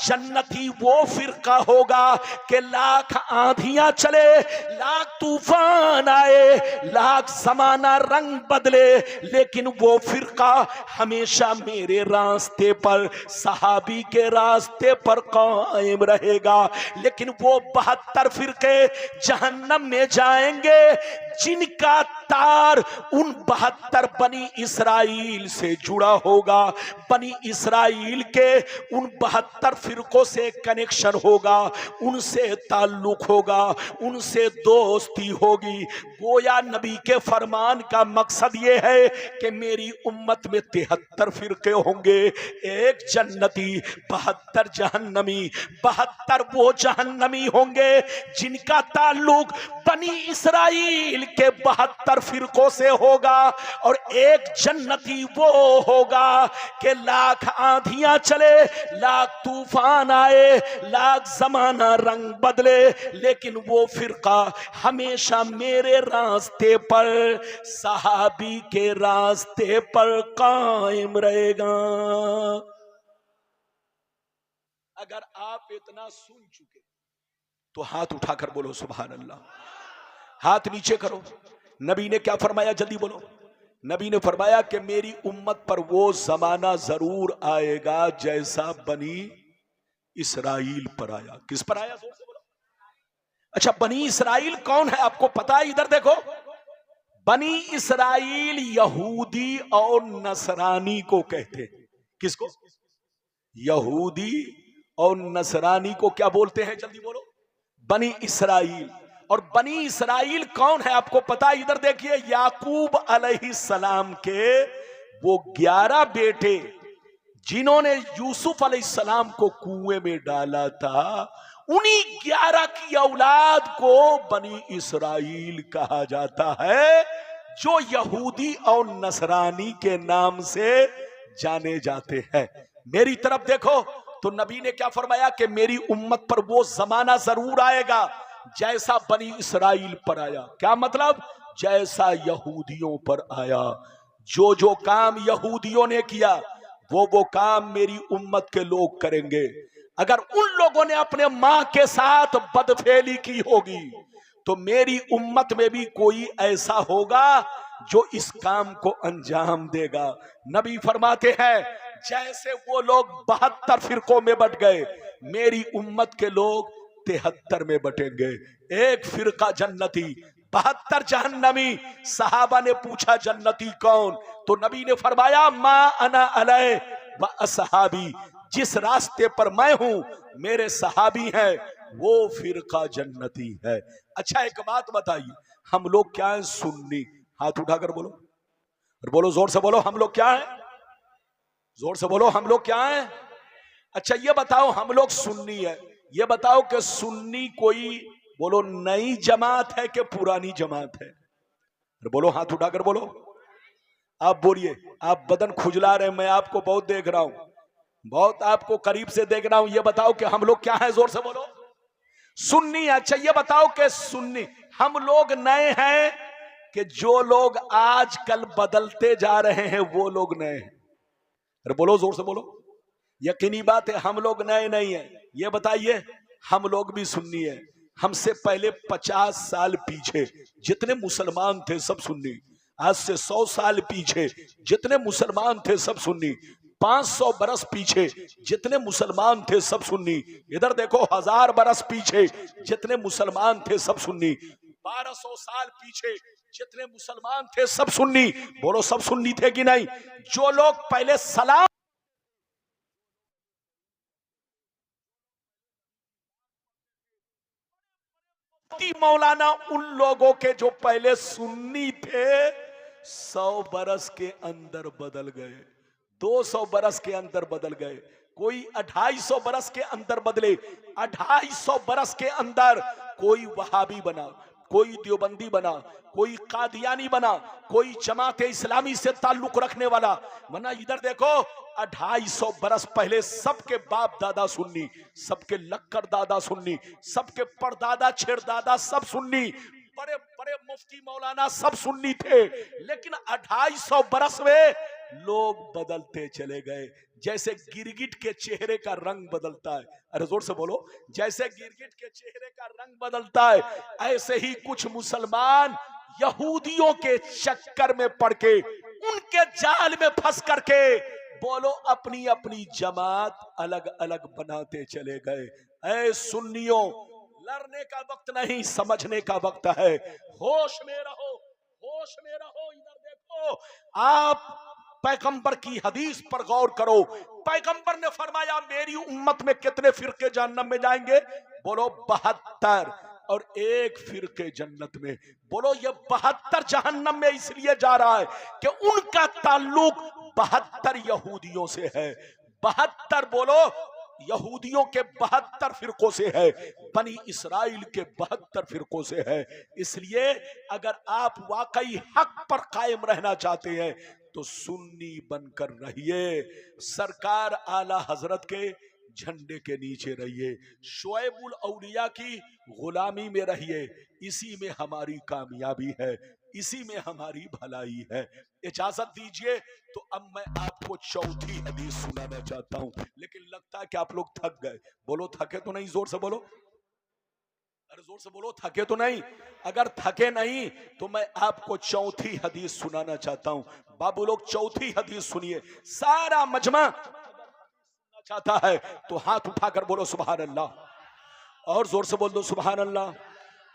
जन्नती वो फिरका होगा कि लाख आंधियां चले, लाख तूफान आए, लाख जमाना रंग बदले, लेकिन वो फिरका हमेशा मेरे रास्ते पर, सहाबी के रास्ते पर कायम रहेगा। लेकिन वो 72 फिरके जहन्नम में जाएंगे जिनका तार उन 72 बनी इसराइल से जुड़ा होगा। बनी इसराइल के उन 72 फिरकों से कनेक्शन होगा, उनसे ताल्लुक होगा, उनसे दोस्ती होगी। गोया नबी के फरमान का मकसद ये है कि मेरी उम्मत में 73 फिरके होंगे, एक जन्नती, 72 जहन्नमी। 72 वो जहन्नमी होंगे जिनका ताल्लुक बनी इसराइल के 72 फिरकों से होगा, और एक जन्नती वो होगा कि लाख आंधियां चले, लाख तूफान आए, लाख जमाना रंग बदले, लेकिन वो फिरका हमेशा मेरे रास्ते पर, सहाबी के रास्ते पर कायम रहेगा। अगर आप इतना सुन चुके तो हाथ उठाकर बोलो सुभान अल्लाह, हाथ नीचे करो। नबी ने क्या फरमाया, जल्दी बोलो। नबी ने फरमाया कि मेरी उम्मत पर वो जमाना जरूर आएगा जैसा बनी इसराइल पर आया। किस पर आया, जोर से बोलो। अच्छा, बनी इसराइल कौन है आपको पता है? इधर देखो, बनी इसराइल यहूदी और नसरानी को कहते हैं। किसको? यहूदी और नसरानी को क्या बोलते हैं, जल्दी बोलो। बनी इसराइल। और बनी इसराइल कौन है आपको पता? इधर देखिए, याकूब अलैहिस्सलाम के वो 11 बेटे जिन्होंने यूसुफ अलैहिस्सलाम को कुएं में डाला था, उन्हीं 11 की औलाद को बनी इसराइल कहा जाता है, जो यहूदी और नसरानी के नाम से जाने जाते हैं। मेरी तरफ देखो तो नबी ने क्या फरमाया कि मेरी उम्मत पर वो जमाना जरूर आएगा जैसा बनी इसराइल पर आया। क्या मतलब? जैसा यहूदियों पर आया। जो जो काम यहूदियों ने किया वो काम मेरी उम्मत के लोग करेंगे। अगर उन लोगों ने अपने मां के साथ बदफेली की होगी तो मेरी उम्मत में भी कोई ऐसा होगा जो इस काम को अंजाम देगा। नबी फरमाते हैं जैसे वो लोग 72 फिरकों में बट गए, मेरी उम्मत के लोग 73 में बटेंगे। एक फिरका जन्नती, 72 जहन्नमी। सहाबा ने पूछा जन्नती कौन? तो नबी ने फरमाया मा अना अलै व असहाबी, जिस रास्ते पर मैं हूं मेरे सहाबी हैं, वो फिरका जन्नती है। अच्छा, एक बात बताइए, हम लोग क्या है? सुन्नी। हाथ उठाकर बोलो, और बोलो जोर से बोलो, हम लोग क्या है? जोर से बोलो, हम लोग क्या है? अच्छा, ये बताओ, हम लोग सुन्नी है। ये बताओ कि सुन्नी कोई बोलो नई जमात है कि पुरानी जमात है? बोलो, हाथ उठाकर बोलो। आप बोलिए, आप बदन खुजला रहे, मैं आपको बहुत देख रहा हूं, बहुत आपको करीब से देख रहा हूं। ये बताओ कि हम लोग क्या है? जोर से बोलो, सुन्नी। अच्छा, ये बताओ कि सुन्नी हम लोग नए हैं कि जो लोग आजकल बदलते जा रहे हैं वो लोग नए हैं? अरे बोलो, जोर से बोलो। यकीनी बात है हम लोग नए नहीं है। ये बताइए, हम लोग भी सुन्नी है। हमसे पहले 50 साल पीछे जितने मुसलमान थे सब सुन्नी। आज से 100 साल पीछे जितने मुसलमान थे सब सुन्नी। 500 बरस पीछे जितने मुसलमान थे सब सुन्नी। इधर देखो, 1000 बरस पीछे जितने मुसलमान थे सब सुन्नी। 1200 साल पीछे जितने मुसलमान थे सब सुन्नी। बोलो, सब सुन्नी थे कि नहीं? जो लोग पहले सलाम मौलाना, उन लोगों के जो पहले सुन्नी थे 100 बरस के अंदर बदल गए, 200 बरस के अंदर बदल गए, कोई 250 बरस के अंदर बदले। 250 बरस के अंदर कोई वहाबी बना, कोई देवबंदी बना, कोई कादियानी बना, कोई जमात इस्लामी से ताल्लुक रखने वाला बना। इधर देखो, 250 बरस पहले सबके बाप दादा सुन्नी, सबके लक्कर दादा सुन्नी, सबके परदादा छेड़दादा सब सुन्नी, बड़े बड़े मुफ्ती मौलाना सब सुन्नी थे। लेकिन 250 बरस में लोग बदलते चले गए, जैसे गिरगिट के चेहरे का रंग बदलता है। अरे जोर से बोलो, जैसे गिरगिट के चेहरे का रंग बदलता है, ऐसे ही कुछ मुसलमान यहूदियों के चक्कर में पड़ के उनके जाल में फंस करके बोलो अपनी अपनी जमात अलग अलग बनाते चले गए। ऐ सुन्नियों, लड़ने का वक्त नहीं, समझने का वक्त है। होश में रहो, होश में रहो। इधर देखो, आप पैगंबर की हदीस पर गौर करो। पैगंबर ने फरमाया मेरी उम्मत में कितने फिरके जहन्नम में जाएंगे? बोलो 72, और एक फिरके जन्नत में। बोलो ये 72 जहन्नम में इसलिए जा रहा है कि उनका ताल्लुक 72 यहूदियों से है। 72 बोलो, यहूदियों के 72 फिरकों से है, बनी इसराइल के 72 फिरकों से है। इसलिए अगर आप वाकई हक पर कायम रहना चाहते हैं तो सुन्नी बनकर रहिए, सरकार आला हजरत के झंडे के नीचे रहिए, शोएबुल औलिया की गुलामी में रहिए। इसी में हमारी कामयाबी है, इसी में हमारी भलाई है। इजाजत दीजिए तो अब मैं आपको चौथी हदीस सुनाना चाहता हूं, लेकिन लगता है कि आप लोग थक गए। बोलो थके तो नहीं? जोर से बोलो, अरे जोर से बोलो, थके तो नहीं? अगर थके नहीं तो मैं आपको चौथी हदीस सुनाना चाहता हूं। बाबू लोग चौथी हदीस सुनिए, सारा मजमा सुनना चाहता है तो हाथ उठाकर बोलो सुभान अल्लाह, और जोर से बोल दो सुभान अल्लाह,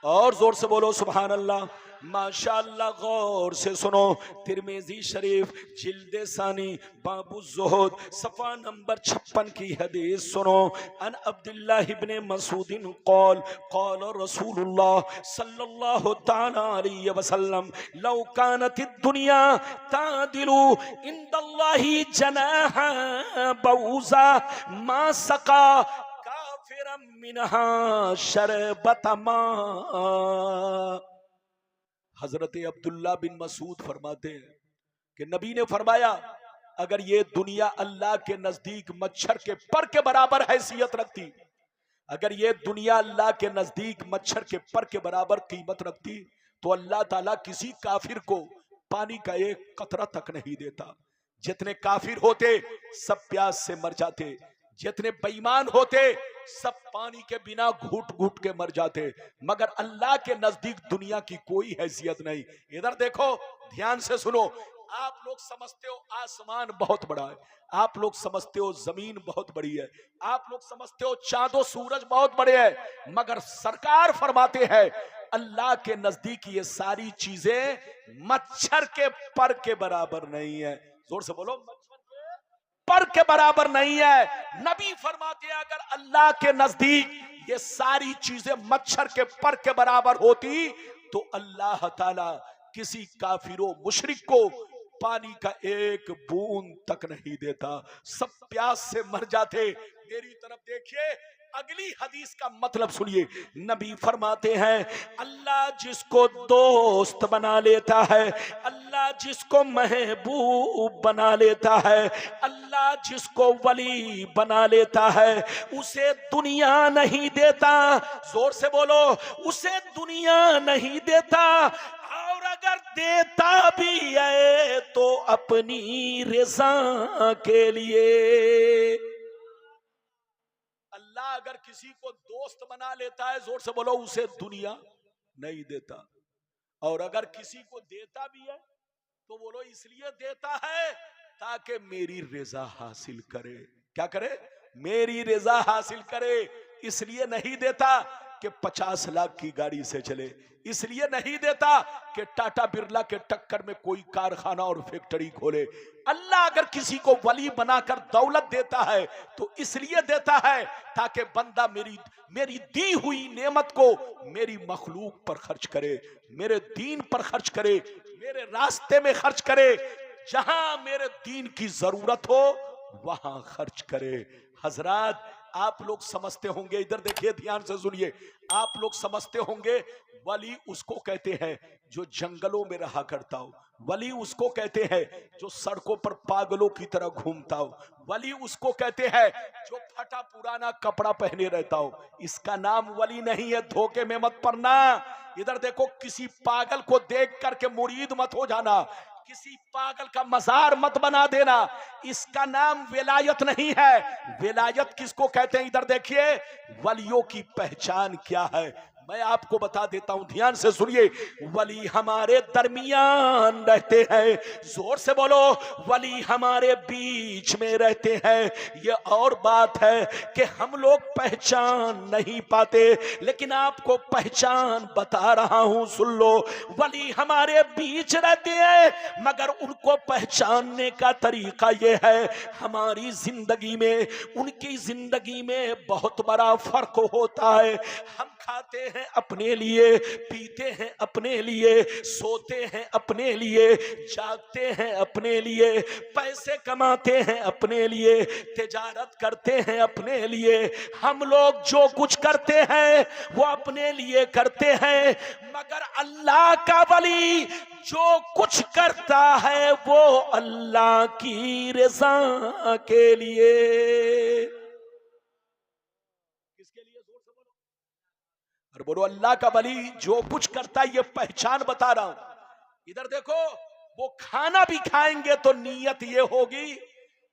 और जोर से बोलो सुभान अल्लाह। माशाअल्लाह, गौर से सुनो। तिरमिजी शरीफ जिल्दे सानी बाबू ज़ुहद सफ़ा नंबर 56 की हदीस सुनो। अन अब्दुल्लाह इब्ने मसूदिन क़ाल क़ाल रसूलुल्लाह सल्लल्लाहु तआला अलैहि वसल्लम लौ कानतिद दुनिया तादिलु इंदल्लाहि जनाहा बऊज़ा मा सका काफिरम मिनहा शरबत मा। हजरत अब्दुल्ला बिन मसूद फरमाते हैं कि नबी ने फरमाया अगर ये दुनिया अल्लाह के नजदीक मच्छर के पर के बराबर हैसियत रखती, अगर ये दुनिया अल्लाह के नजदीक मच्छर के पर के बराबर कीमत रखती तो अल्लाह ताला किसी काफिर को पानी का एक कतरा तक नहीं देता। जितने काफिर होते सब प्यास से मर जाते, जितने बेईमान होते सब पानी के बिना घुट घुट के मर जाते, मगर अल्लाह के नजदीक दुनिया की कोई हैसियत नहीं। इधर देखो, ध्यान से सुनो। आप लोग समझते हो आसमान बहुत बड़ा है, आप लोग समझते हो जमीन बहुत बड़ी है, आप लोग समझते हो चांदो सूरज बहुत बड़े हैं, मगर सरकार फरमाते हैं अल्लाह के नजदीक ये सारी चीजें मच्छर के पर के बराबर नहीं है। जोर से बोलो, पर के बराबर नहीं है। नबी फरमाते हैं अगर अल्लाह के नजदीक ये सारी चीजें मच्छर के पर के बराबर होती तो अल्लाह ताला किसी काफिरों मुशरिक को पानी का एक बूंद तक नहीं देता, सब प्यास से मर जाते। मेरी तरफ देखिए, अगली हदीस का मतलब सुनिए। नबी फरमाते हैं अल्लाह जिसको दोस्त बना लेता है, अल्लाह जिसको महबूब बना लेता है, अल्लाह जिसको वली बना लेता है, उसे दुनिया नहीं देता। जोर से बोलो, उसे दुनिया नहीं देता, और अगर देता भी है तो अपनी रज़ा के लिए। अल्लाह अगर किसी को दोस्त बना लेता है, जोर से बोलो, उसे दुनिया नहीं देता, और अगर किसी को देता भी है तो बोलो इसलिए देता है ताकि मेरी रज़ा हासिल करे। क्या करे? मेरी रज़ा हासिल करे। इसलिए नहीं देता कि 50 लाख की गाड़ी से चले, इसलिए नहीं देता कि टाटा बिरला के टक्कर में कोई कारखाना और फैक्ट्री खोले। अल्लाह अगर किसी को वली बनाकर दौलत देता है तो इसलिए देता है ताकि बंदा मेरी दी हुई नेमत को मेरी मखलूक पर खर्च करे, मेरे दीन पर खर्च करे, मेरे रास्ते में खर्च करे, जहां मेरे दीन की जरूरत हो वहां खर्च करे। हजरात, आप लोग समझते होंगे, इधर देखिए, ध्यान से सुनिए, आप लोग समझते होंगे वली उसको कहते हैं जो जंगलों में रहा करता हो, वली उसको कहते हैं जो सड़कों पर पागलों की तरह घूमता हो, वली उसको कहते हैं जो फटा पुराना कपड़ा पहने रहता हो। इसका नाम वली नहीं है, धोखे में मत पड़ना। इधर देखो, किसी पागल को देख करके मुरीद मत हो जाना, किसी पागल का मजार मत बना देना, इसका नाम विलायत नहीं है। विलायत किसको कहते हैं? इधर देखिए, वलियों की पहचान क्या है? मैं आपको बता देता हूं, ध्यान से सुनिए। वली हमारे दरमियान रहते हैं, जोर से बोलो, वली हमारे बीच में रहते हैं। ये और बात है कि हम लोग पहचान नहीं पाते, लेकिन आपको पहचान बता रहा हूं, सुन लो। वली हमारे बीच रहते हैं, मगर उनको पहचानने का तरीका ये है, हमारी जिंदगी में उनकी जिंदगी में बहुत बड़ा फर्क होता है। हम खाते हैं अपने लिए, पीते हैं अपने लिए, सोते हैं अपने लिए, जागते हैं अपने लिए, पैसे कमाते हैं अपने लिए, तिजारत करते हैं अपने लिए। हम लोग जो कुछ करते हैं वो अपने लिए करते हैं, मगर अल्लाह का वली जो कुछ करता है वो अल्लाह की रज़ा के लिए। किसके लिए? जोर से बोलो। और बोलो, अल्लाह का वली जो कुछ करता है, ये पहचान बता रहा हूं। इधर देखो, वो खाना भी खाएंगे तो नीयत ये होगी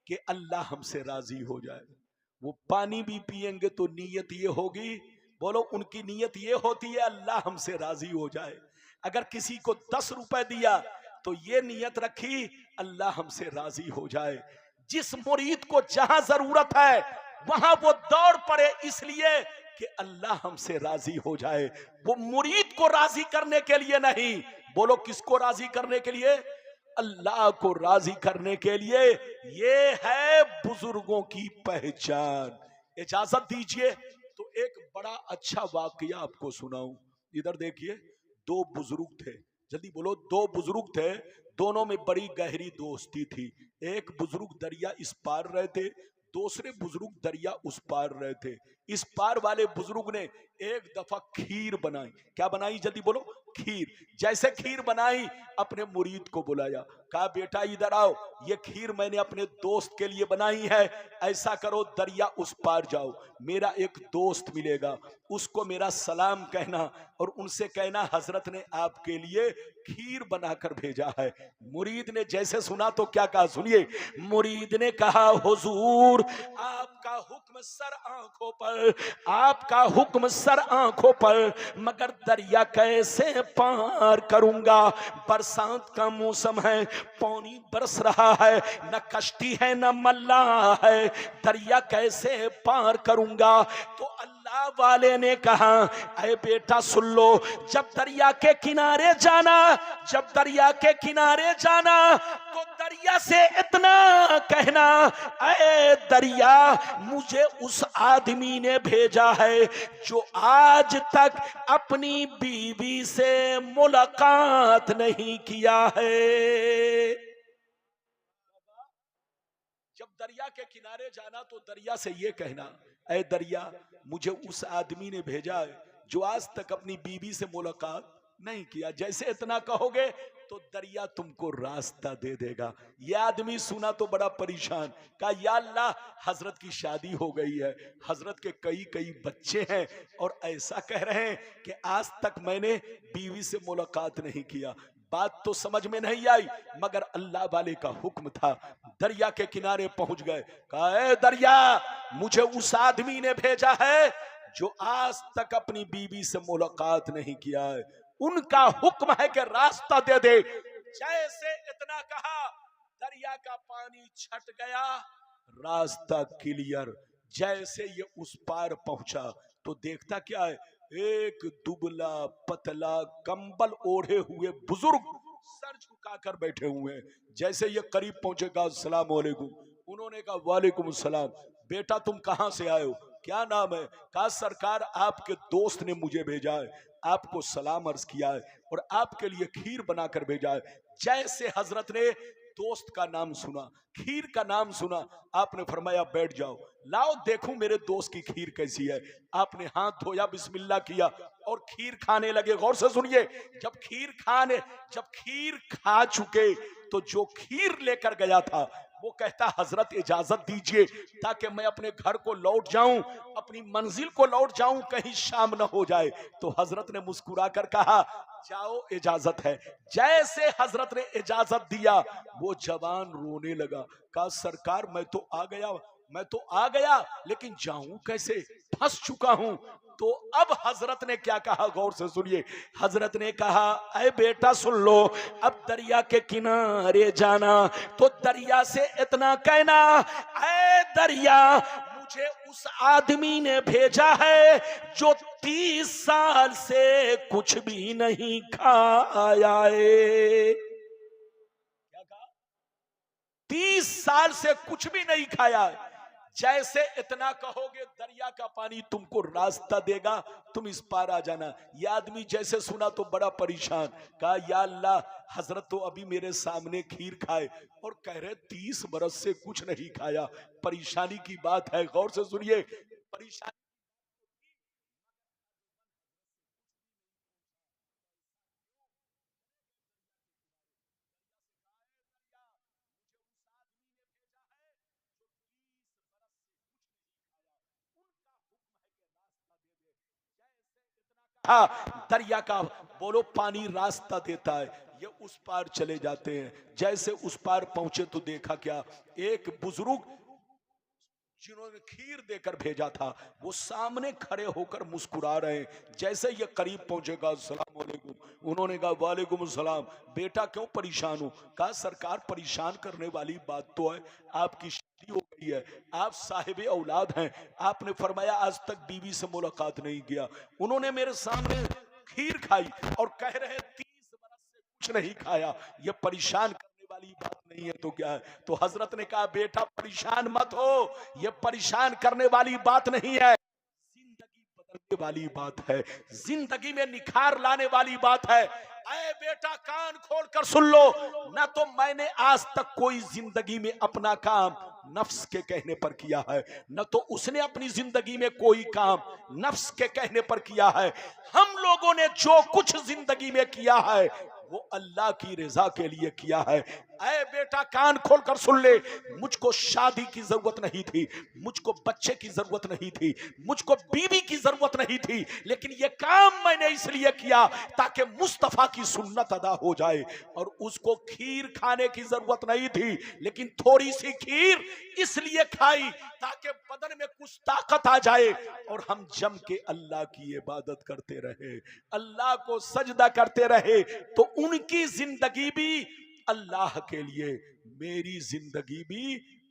कि अल्लाह हमसे राजी हो जाए। वो पानी भी पिएंगे तो नीयत ये होगी, बोलो, उनकी नीयत ये होती है अल्लाह हमसे राजी हो जाए। अगर किसी को 10 रुपए दिया तो ये नीयत रखी अल्लाह हमसे राजी हो जाए। जिस मुरीद को जहां जरूरत है वहां वो दौड़ पड़े, इसलिए कि अल्लाह हमसे राजी हो जाए। वो मुरीद को राजी करने के लिए नहीं, बोलो किसको राजी करने के लिए? अल्लाह को राजी करने के लिए। ये है बुजुर्गों की पहचान। इजाजत दीजिए तो एक बड़ा अच्छा वाकया आपको सुनाऊं। इधर देखिए, दो बुजुर्ग थे, जल्दी बोलो। दो बुजुर्ग थे, दोनों में बड़ी गहरी दोस्ती थी। एक बुजुर्ग दरिया इस पार रहे थे, दूसरे बुजुर्ग दरिया उस पार रहे थे। इस पार वाले बुजुर्ग ने एक दफा खीर बनाई। क्या बनाई? जल्दी बोलो। खीर। जैसे खीर बनाई, अपने मुरीद को बुलाया, कहा बेटा इधर आओ, ये खीर मैंने अपने दोस्त के लिए बनाई है। ऐसा करो, दरिया उस पार जाओ, मेरा एक दोस्त मिलेगा, उसको मेरा सलाम कहना और उनसे कहना हजरत ने आपके लिए खीर बनाकर भेजा है। मुरीद ने जैसे सुना तो क्या कहा, सुनिए। मुरीद ने कहा, हुजूर आपका हुक्म सर आंखों पर, आपका हुक्म सर आंखों पर, मगर दरिया कैसे पार करूंगा? बरसात का मौसम है, पानी बरस रहा है, न कश्ती है न मल्ला है, दरिया कैसे पार करूंगा? तो अल्लाह वाले ने कहा, अरे बेटा सुन लो, जब दरिया के किनारे जाना, जब दरिया के किनारे जाना तो दरिया से इतना कहना, अरे दरिया मुझे उस आदमी ने भेजा है जो आज तक अपनी बीवी से मुलाकात नहीं किया है। जब दरिया के किनारे जाना तो दरिया से ये कहना, ऐ दरिया मुझे उस आदमी ने भेजा है जो आज तक अपनी बीवी से मुलाकात नहीं किया। जैसे इतना कहोगे तो दरिया तुमको रास्ता दे देगा। यह आदमी सुना तो बड़ा परेशान, कहा या अल्लाह हजरत की शादी हो गई है, हजरत के कई कई बच्चे हैं और ऐसा कह रहे हैं कि आज तक मैंने बीवी से मुलाकात नहीं किया। बात तो समझ में नहीं आई, मगर अल्लाह वाले का हुक्म था। दरिया के किनारे पहुंच गए, कहा ए दरिया मुझे उस आदमी ने भेजा है जो आज तक अपनी बीवी से मुलाकात नहीं किया है, उनका हुक्म है कि रास्ता दे दे। जैसे इतना कहा, दरिया का पानी छट गया, रास्ता क्लियर। जैसे ये उस पार पहुंचा तो देखता क्या है, एक दुबला पतला कंबल ओढ़े हुए बुजुर्ग सर झुकाकर बैठे हुए हैं। जैसे ये करीब पहुंचेगा, अस्सलाम वालेकुम, उन्होंने कहा वालेकुम सलाम। बेटा तुम कहां से आए हो, क्या नाम है? कहा सरकार आपके दोस्त ने मुझे भेजा है, आपको सलाम अर्ज किया है और आपके लिए खीर बनाकर भेजा है। जैसे हजरत ने दोस्त का नाम सुना, खीर का नाम सुना, आपने फरमाया बैठ जाओ, लाओ देखूं मेरे दोस्त की खीर कैसी है। आपने हाथ धोया, बिस्मिल्लाह किया और खीर खाने लगे। गौर से सुनिए, जब खीर खा चुके तो जो खीर लेकर गया था वो कहता हजरत इजाजत दीजिए ताकि मैं अपने घर को लौट जाऊं, अपनी मंजिल को लौट जाऊं, कहीं शाम न हो जाए। तो हजरत ने मुस्कुरा कर कहा जाओ इजाजत है। जैसे हजरत ने इजाजत दिया वो जवान रोने लगा, कहा सरकार मैं तो आ गया लेकिन जाऊं कैसे, फंस चुका हूं। तो अब हजरत ने क्या कहा, गौर से सुनिए। हजरत ने कहा, अरे बेटा सुन लो, अब दरिया के किनारे जाना तो दरिया से इतना कहना, अरे दरिया, मुझे उस आदमी ने भेजा है जो 30 साल से कुछ भी नहीं खाया है। क्या कहा? 30 साल से कुछ भी नहीं खाया। जैसे इतना कहोगे दरिया का पानी तुमको रास्ता देगा, तुम इस पार आ जाना। ये आदमी जैसे सुना तो बड़ा परेशान, कहा या अल्लाह, हजरत तो अभी मेरे सामने खीर खाए और कह रहे 30 बरस से कुछ नहीं खाया। परेशानी की बात है, गौर से सुनिए। परेशानी दरिया का, बोलो पानी रास्ता देता है, ये उस पार चले जाते हैं। जैसे उस पार पहुंचे तो देखा क्या, एक बुजुर्ग जिन्होंने खीर देकर भेजा था वो सामने खड़े होकर मुस्कुरा रहे हैं। जैसे ये करीब पहुंचेगा, अस्सलाम वालेकुम, उन्होंने कहा वालेकुम सलाम, बेटा क्यों परेशान हो? कहा सरकार, परेशान करने वाली बात तो है, आपकी शादी हो गई है, आप साहिब औलाद हैं, आपने फरमाया आज तक बीवी से मुलाकात नहीं किया। उन्होंने मेरे सामने खीर खाई और कह रहे 30 बरस से कुछ नहीं खाया, ये परेशान करने वाली बात नहीं है तो क्या है? तो हजरत ने कहा बेटा परेशान मत हो, ये परेशान करने वाली बात नहीं है, जिंदगी बदलने वाली बात है, जिंदगी में निखार लाने वाली बात है। ऐ बेटा कान खोल कर सुन लो, ना तो मैंने आज तक कोई जिंदगी में अपना काम नफ्स के कहने पर किया है, न तो उसने अपनी जिंदगी में कोई काम नफ्स के कहने पर किया है। हम लोगों ने जो कुछ जिंदगी में किया है वो अल्लाह की रजा के लिए किया है। ऐ बेटा कान खोल कर सुन ले, मुझको शादी की जरूरत नहीं थी, मुझको बच्चे की जरूरत नहीं थी, मुझको बीवी की जरूरत नहीं थी, लेकिन ये काम मैंने इसलिए किया ताकि मुस्तफा की सुन्नत अदा हो जाए। और उसको खीर खाने की जरूरत नहीं थी, लेकिन थोड़ी सी खीर इसलिए खाई ताकि बदन में कुछ ताकत आ जाए और हम जम के अल्लाह की इबादत करते रहे, अल्लाह को सजदा करते रहे। तो उनकी जिंदगी भी अल्लाह के लिए, मेरी जिंदगी भी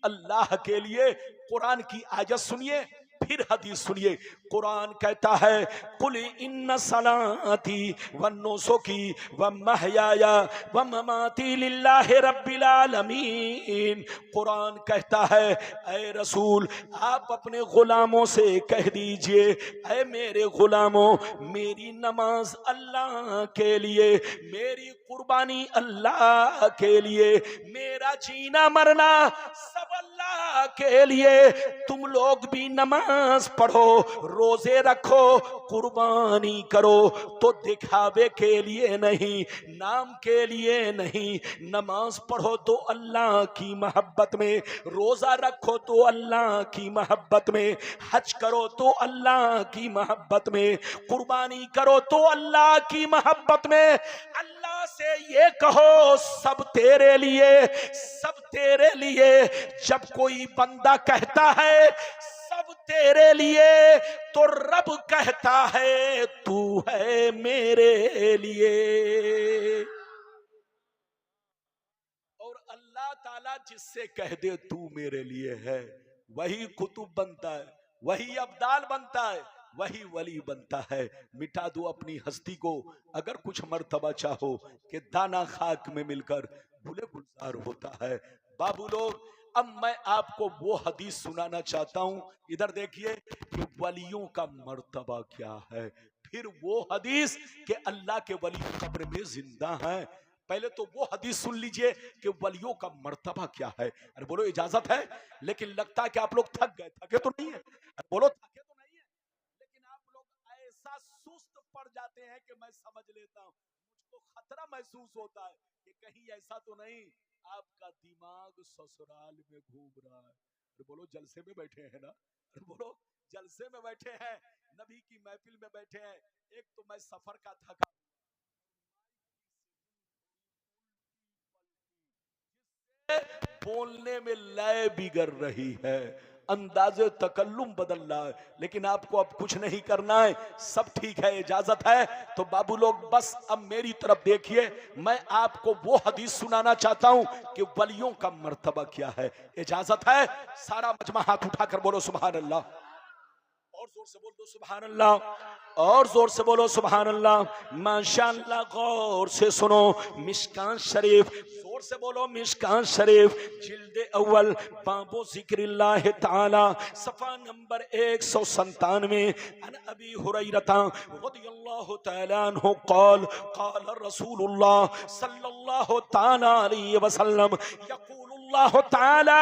अल्लाह के लिए। कुरान की आयत सुनिए, फिर हदीस सुनिए। कुरान कहता है कुल इन्ना सलाती व नुसुकी व महयाया व ममाती लिल्लाहि रब्बिल आलमीन। कुरान कहता है ऐ रसूल, आप अपने गुलामों से कह दीजिए, ऐ मेरे गुलामों, मेरी नमाज अल्लाह के लिए, मेरी कुर्बानी अल्लाह के लिए, मेरा जीना मरना सब अल्लाह के लिए। तुम लोग भी नमाज पढ़ो, रोजे रखो, कुर्बानी करो, तो दिखावे के लिए नहीं, नाम के लिए नहीं। नमाज पढ़ो तो अल्लाह की मोहब्बत में, रोजा रखो तो अल्लाह की मोहब्बत में, हज करो तो अल्लाह की मोहब्बत में, कुर्बानी करो तो अल्लाह की मोहब्बत में। अल्लाह से ये कहो सब तेरे लिए, सब तेरे लिए। जब कोई बंदा कहता है सब तेरे लिए, तो रब कहता है तू है मेरे लिए। और अल्लाह ताला जिससे कह दे तू मेरे लिए है, वही कुतुब बनता है, वही अब्दाल बनता है, वही वली बनता है। मिटा दो अपनी हस्ती को अगर कुछ मर्तबा चाहो कि दाना खाक में मिलकर भूले गुलजार होता है। बाबू लोग, अब मैं आपको वो हदीस सुनाना चाहता हूं, इधर देखिए कि वलियों का मर्तबा क्या है। फिर वो हदीस कि अल्लाह के वली कब्र में जिंदा हैं। पहले तो वो हदीस सुन लीजिए कि वलियों का मर्तबा क्या है। अरे बोलो इजाजत है, लेकिन लगता है कि आप लोग थक गए, थके तो नहीं है? अरे बोलो थके तो नहीं है? लेकिन आप लोग ऐसा सुस्त पड़ जाते हैं कि मैं समझ लेता हूं, मुझको खतरा महसूस होता है कि कहीं ऐसा तो नहीं आपका दिमाग ससुराल में घूम रहा है। अरे बोलो जलसे में बैठे हैं ना? अरे बोलो जलसे में बैठे हैं, नबी की महफिल में बैठे हैं। एक तो मैं सफर का थका, बोलने में लय बिगड़ रही है, अंदाजे तकल्लुम बदल रहा है, लेकिन आपको अब कुछ नहीं करना है, सब ठीक है, इजाजत है। तो बाबू लोग बस अब मेरी तरफ देखिए, मैं आपको वो हदीस सुनाना चाहता हूं कि वलियों का मर्तबा क्या है। इजाजत है? सारा मजमा हाथ उठाकर बोलो सुभान अल्लाह, और जोर से बोल दो सुभान अल्लाह, और जोर से बोलो सुभान अल्लाह। माशाअल्लाह, गौर से सुनो, मिशकान शरीफ, जोर से बोलो मिशकान शरीफ, जिल्द अव्वल, बाबो जिक्रिल्लाह ताला, सफा नंबर 197। अन अबी हुरैरता रदियल्लाहु ताला अन्हु क़ाल क़ाल रसूलुल्लाह सल्लल्लाहु ताला अलैहि वसल्लम यक़ूलुल्लाहु ताला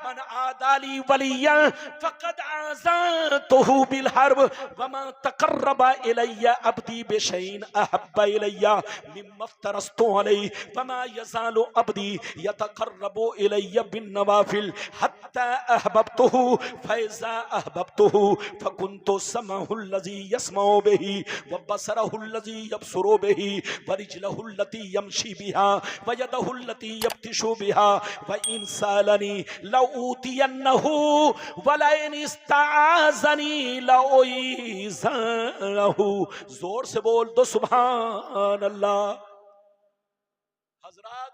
मन आदाली वलिय्यन फ़क़द आज़नतुहु बिल हर्ब वमा तक़र्रबा इलय्या अब्दी बिशैइन अहब्बा इलय्या मिम्मा इफ्तरस्तु अलैहि वमा यज़ालु अब्दी यतक़र्रबु इलय्या बिन नवाफिल हत्ता अहबब्तुहु फ़इज़ा अहबब्तुहु फ़कुन्तु समअहु अल्लज़ी यस्मउ बिही व बसरहु अल्लज़ी यबसुरु बिही व रिजलहु अल्लती यमशी बिहा व यदहु अल्लती यब्तिशु बिहा व इन सालनी लऊतियन्नहु व लइन इस्ताज़नी लऊइज़नहु। जोर से बोल दो सुभान अल्लाह। हजरात,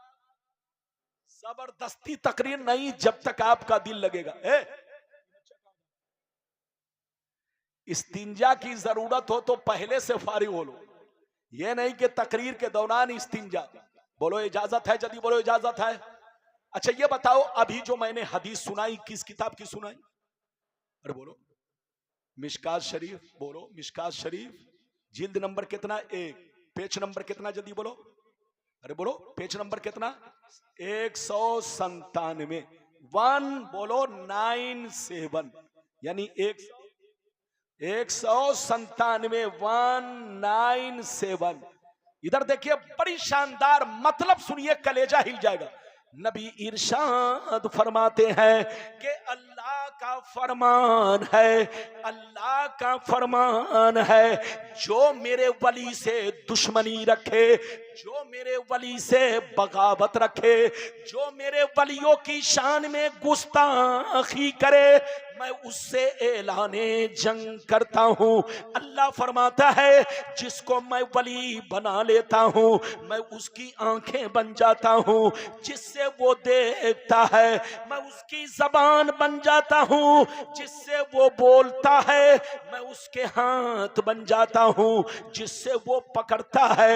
जबरदस्ती तकरीर नहीं जब तक आपका दिल लगेगा। इस्तिंजा की जरूरत हो तो पहले से फारिग हो लो, ये नहीं कि तकरीर के दौरान इस्तिंजा। बोलो इजाजत है? जल्दी बोलो इजाजत है। अच्छा ये बताओ, अभी जो मैंने हदीस सुनाई किस किताब की सुनाई? अरे बोलो, मिशकात शरीफ। बोलो मिशकात शरीफ, जिल्द नंबर कितना? 1, पेज नंबर कितना? जल्दी बोलो। अरे बोलो, पेज नंबर कितना? 197। 1 बोलो 97, यानी 197, 197। इधर देखिए, बड़ी शानदार मतलब सुनिए, कलेजा हिल जाएगा। नबी इरशाद फरमाते हैं कि अल्लाह का फरमान है, अल्लाह का फरमान है, जो मेरे वली से दुश्मनी रखे, जो मेरे वली से बगावत रखे, जो मेरे वलियों की शान में गुस्ताखी करे, मैं उससे ऐलाने जंग करता हूं। अल्लाह फरमाता है, जिसको मैं वली बना लेता हूं, मैं उसकी आंखें बन जाता हूं, जिससे वो देखता है मैं उसकी जबान बन जाता हूं, जिससे वो बोलता है मैं उसके हाथ बन जाता हूं, जिससे वो पकड़ता है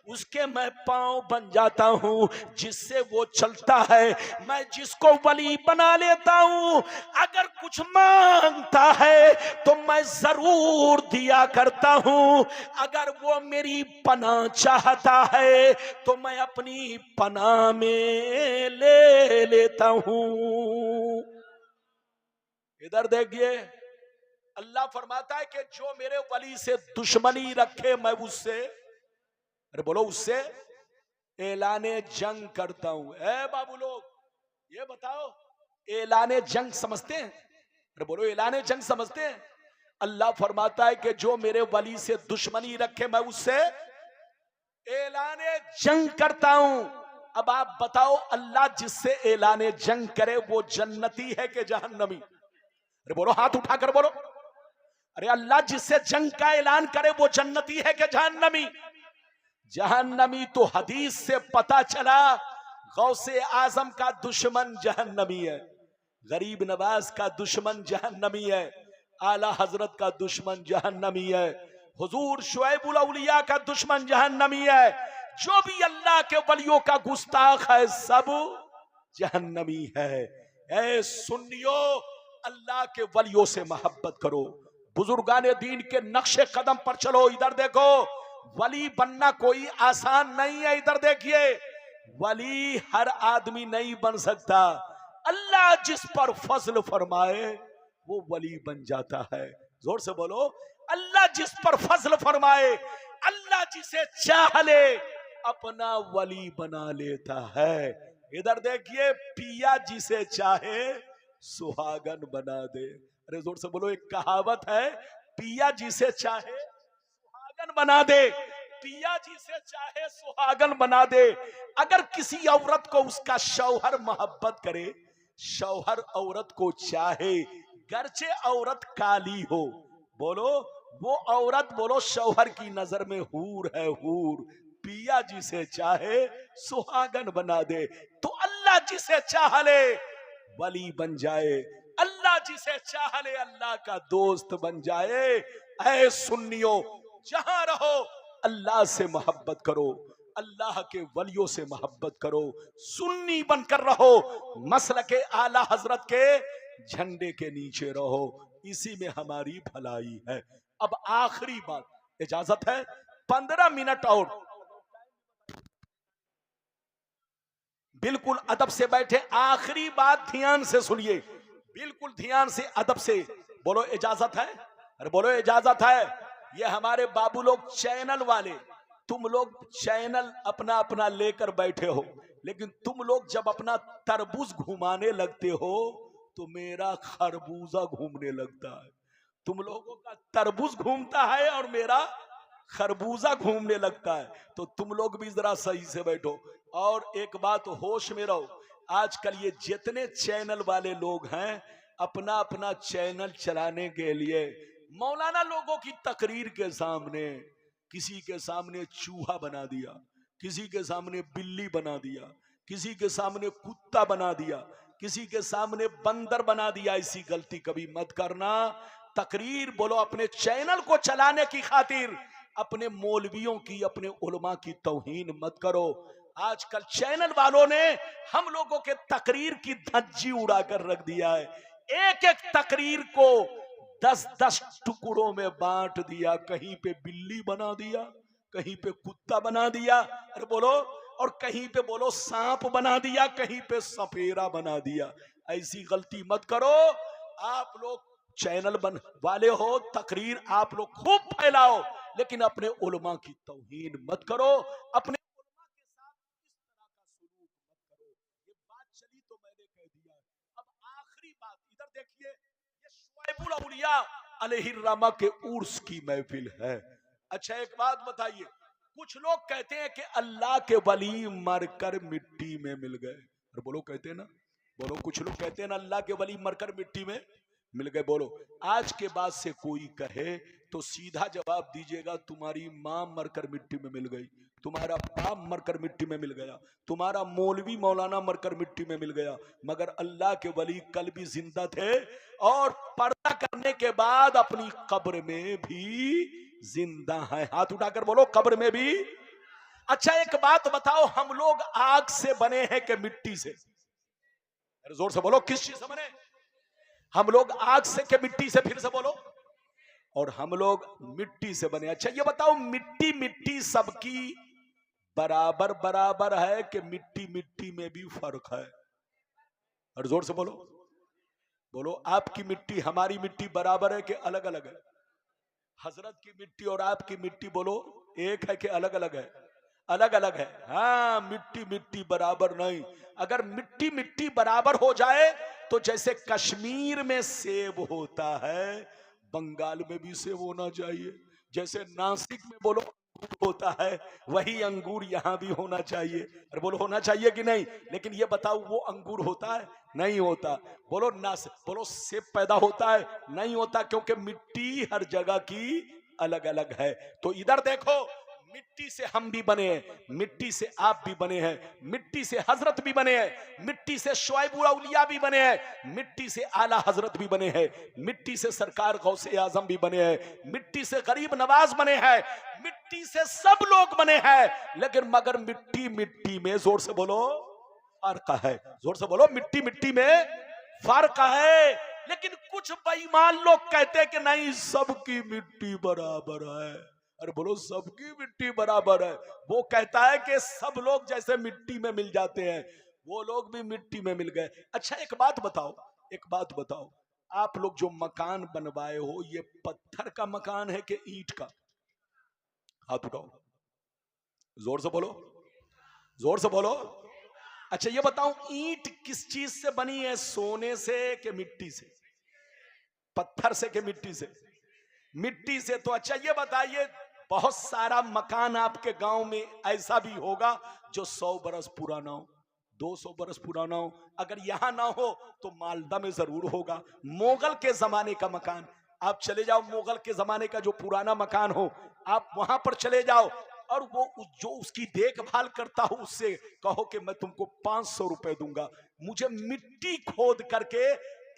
उसके मैं पांव बन जाता हूं, जिससे वो चलता है मैं जिसको वली बना लेता हूं, अगर कुछ मांगता है तो मैं जरूर दिया करता हूं, अगर वो मेरी पनाह चाहता है तो मैं अपनी पनाह में ले लेता हूं। इधर देखिए, अल्लाह फरमाता है कि जो मेरे वली से दुश्मनी रखे, मैं उससे, अरे बोलो, उससे ऐलाने जंग करता हूं। ए बाबू लोग, ये बताओ, ऐलाने जंग समझते हैं? अरे बोलो, ऐलाने जंग समझते हैं? अल्लाह फरमाता है कि जो मेरे वली से दुश्मनी रखे, मैं उससे ऐलाने जंग करता हूं। अब आप बताओ, अल्लाह जिससे ऐलाने जंग करे वो जन्नती है कि जहन्नमी? अरे बोलो, हाथ उठाकर बोलो। अरे अल्लाह जिससे जंग का ऐलान करे वो जन्नती है कि जहन्नमी? जहन्नमी तो हदीस से पता चला, गौसे आजम का दुश्मन जहन्नमी है, गरीब नवाज का दुश्मन जहन्नमी है, आला हजरत का दुश्मन जहन्नमी है, हुजूर शुएबुल औलिया का दुश्मन जहन्नमी है, जो भी अल्लाह के वलियों का गुस्ताख है सब जहन्नमी है। ऐ सुन्नियो, अल्लाह के वलियों से मोहब्बत करो, बुजुर्गाने दीन के नक्शे कदम पर चलो। इधर देखो, वली बनना कोई आसान नहीं है। इधर देखिए, वली हर आदमी नहीं बन सकता, अल्लाह जिस पर फजल फरमाए वो वली बन जाता है। जोर से बोलो, अल्लाह जिस पर फजल फरमाए, अल्लाह जिसे चाह ले अपना वली बना लेता है। इधर देखिए, पिया जिसे चाहे सुहागन बना दे। अरे जोर से बोलो, एक कहावत है, पिया जिसे चाहे सुहागन बना दे, पिया जिसे चाहे सुहागन बना दे। अगर किसी औरत को उसका शौहर मोहब्बत करे, शौहर औरत को चाहे, गरचे औरत काली हो, बोलो वो औरत बोलो शौहर की नजर में हूर है हूर। पिया जिसे चाहे सुहागन बना दे। तो अल्लाह जिसे चाह ले वली बन जाए, अल्लाह जिसे चाह ले अल्लाह का दोस्त बन जाए। ऐ सुन्नियों, जहां रहो अल्लाह से मोहब्बत करो, अल्लाह के वलियों से मोहब्बत करो, सुन्नी बनकर रहो, मसल के आला हजरत के झंडे के नीचे रहो, इसी में हमारी भलाई है। अब आखिरी बात, इजाजत है 15 मिनट और, बिल्कुल अदब से बैठे, आखिरी बात ध्यान से सुनिए, बिल्कुल ध्यान से अदब से। बोलो इजाजत है, अरे बोलो इजाजत है। ये हमारे बाबू लोग चैनल वाले, तुम लोग चैनल अपना अपना लेकर बैठे हो, लेकिन तुम लोग जब अपना तरबूज घुमाने लगते हो तो मेरा खरबूजा घूमने लगता है। तुम लोगों का तरबूज घूमता है और मेरा खरबूजा घूमने लगता है। तो तुम लोग भी जरा सही से बैठो। और एक बात होश में रहो, आजकल ये जितने चैनल वाले लोग हैं अपना अपना चैनल चलाने के लिए मौलाना लोगों की तकरीर के सामने किसी के सामने चूहा बना दिया, किसी के सामने बिल्ली बना दिया, किसी के सामने कुत्ता बना दिया, किसी के सामने बंदर बना दिया। ऐसी गलती कभी मत करना। तकरीर बोलो अपने चैनल को चलाने की खातिर अपने मौलवियों की, अपने उलमा की तौहीन मत करो। आजकल चैनल वालों ने हम लोगों के तकरीर की धज्जी उड़ाकर रख दिया है। एक एक तकरीर को 10-10 टुकड़ों में बांट दिया, कहीं पे बिल्ली बना दिया, कहीं पे कुत्ता बना दिया, अरे बोलो, और कहीं पे बोलो सांप बना दिया, कहीं पे सपेरा बना दिया। ऐसी गलती मत करो। आप लोग चैनल बन वाले हो, तकरीर आप लोग खूब फैलाओ, लेकिन अपने उलमा की तौहीन मत करो, अपने उलमा के साथ इस तरह का सलूक मत करो। ये बात चली तो मैंने कह दिया। अब आखिरी बात इधर देखिए, ये शुआइबुल औलिया अलैहिर्रहमा के उर्स की महफिल है। अच्छा एक बात बताइए, कुछ लोग कहते हैं कि अल्लाह के वली मरकर मिट्टी में मिल गए। अरे बोलो, कहते हैं ना, बोलो, कुछ लोग कहते हैं ना अल्लाह के वली मरकर मिट्टी में मिल गए। बोलो, आज के बाद से कोई कहे तो सीधा जवाब दीजिएगा, तुम्हारी मां मरकर मिट्टी में मिल गई, तुम्हारा बाप मरकर मिट्टी में मिल गया, तुम्हारा मौलवी मौलाना मरकर मिट्टी में मिल गया, मगर अल्लाह के वली कल भी जिंदा थे और पर्दा करने के बाद अपनी कब्र में भी जिंदा है। हाथ उठाकर बोलो, कब्र में भी। अच्छा एक बात बताओ, हम लोग आग से बने हैं कि मिट्टी से? जोर से बोलो, किस चीज से बने? हम लोग आग से के मिट्टी से? फिर से बोलो। और हम लोग मिट्टी से बने। अच्छा ये बताओ, मिट्टी मिट्टी सबकी बराबर बराबर है कि मिट्टी मिट्टी में भी फर्क है? और जोर से बोलो, बोलो, आपकी मिट्टी हमारी मिट्टी बराबर है कि अलग अलग है? हजरत की मिट्टी और आपकी मिट्टी बोलो एक है कि अलग अलग है? अलग अलग है। हाँ, मिट्टी मिट्टी बराबर नहीं। अगर मिट्टी मिट्टी बराबर हो जाए तो जैसे कश्मीर में सेब होता है, बंगाल में भी सेब होना चाहिए। जैसे नासिक में बोलो होता है, वही अंगूर यहां भी होना चाहिए। अरे बोलो, होना चाहिए कि नहीं? लेकिन ये बताओ, वो अंगूर होता है? नहीं होता। बोलो बोलो, सेब पैदा होता है? नहीं होता, क्योंकि मिट्टी हर जगह की अलग अलग है। तो इधर देखो, मिट्टी से हम भी बने हैं, मिट्टी से आप भी बने हैं, मिट्टी से हजरत भी बने हैं, मिट्टी से शुआइबुल औलिया भी बने हैं, मिट्टी से आला हजरत भी बने हैं, मिट्टी से सरकार गौसे आजम भी बने हैं, मिट्टी से गरीब नवाज बने हैं, मिट्टी से सब लोग बने हैं। लेकिन मगर मिट्टी मिट्टी में, जोर से बोलो, फर्क है। जोर से बोलो, मिट्टी मिट्टी में फर्क है। लेकिन कुछ बेईमान लोग कहते हैं कि नहीं, सबकी मिट्टी बराबर है। अरे बोलो, सबकी मिट्टी बराबर है? वो कहता है कि सब लोग जैसे मिट्टी में मिल जाते हैं, वो लोग भी मिट्टी में मिल गए। अच्छा एक बात बताओ, एक बात बताओ, आप लोग जो मकान बनवाए हो, ये पत्थर का मकान है कि ईंट का? हाथ उठाओ, जोर से बोलो, जोर से बोलो। अच्छा ये बताओ, ईंट किस चीज से बनी है? सोने से कि मिट्टी से? पत्थर से कि मिट्टी से? मिट्टी से। तो अच्छा ये बताइए, बहुत सारा मकान आपके गांव में ऐसा भी होगा जो 100 बरस पुराना हो, 200 बरस पुराना हो, अगर यहां ना हो तो मालदा में जरूर होगा। मोगल के जमाने का मकान, आप चले जाओ, मोगल के जमाने का जो पुराना मकान हो आप वहां पर चले जाओ, और वो जो उसकी देखभाल करता हो उससे कहो कि मैं तुमको 500 रुपए दूंगा, मुझे मिट्टी खोद करके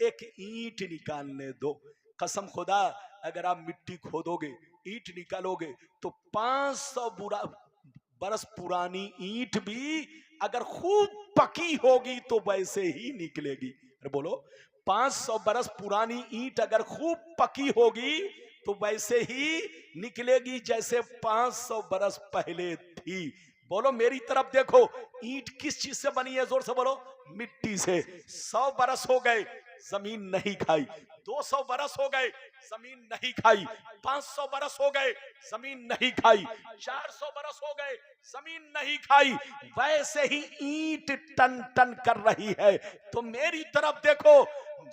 एक ईंट निकालने दो। कसम खुदा, अगर आप मिट्टी खोदोगे, ईंट निकालोगे, तो 500 बरस पुरानी ईंट भी अगर खूब पकी होगी तो वैसे ही निकलेगी। अरे बोलो, 500 बरस पुरानी ईंट अगर खूब पकी होगी तो वैसे ही निकलेगी जैसे 500 बरस पहले थी। बोलो मेरी तरफ देखो, ईंट किस चीज से बनी है? जोर से बोलो। मिट्टी से। 100 बरस हो गए, जमीन नहीं खाई। 200 बरस हो गए, जमीन नहीं खाई। 500 बरस हो गए, जमीन नहीं खाई। 400 बरस हो गए, जमीन नहीं खाई। वैसे ही ईंट टन टन कर रही है। तो मेरी तरफ देखो,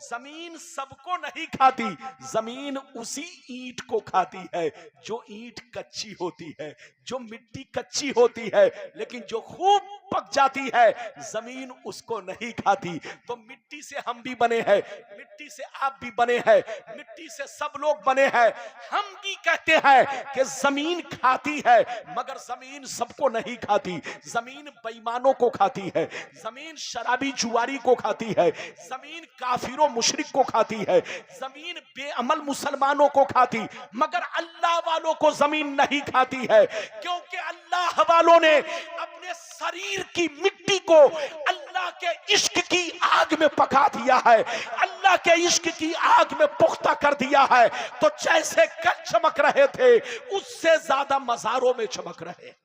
जमीन सबको नहीं खाती, जमीन उसी ईंट को खाती है जो ईंट कच्ची होती है, जो मिट्टी कच्ची होती है, लेकिन जो खूब पक जाती है जमीन उसको नहीं खाती। तो मिट्टी से हम भी बने हैं, मिट्टी से आप भी बने हैं, मिट्टी से सब लोग बने हैं। हम भी कहते हैं कि जमीन खाती है, मगर जमीन सबको नहीं खाती। जमीन बेईमानों को खाती है, जमीन शराबी जुआरी को खाती है, जमीन काफिरों मुशरिक को खाती है, जमीन बेअमल मुसलमानों को खाती, मगर अल्लाह वालों को जमीन नहीं खाती है। क्योंकि अल्लाह वालों ने अपने शरीर की मिट्टी को अल्लाह के इश्क की आग में पका दिया है, अल्लाह के इश्क की आग में पुख्ता कर दिया है। तो जैसे कल चमक रहे थे उससे ज्यादा मज़ारों में चमक रहे।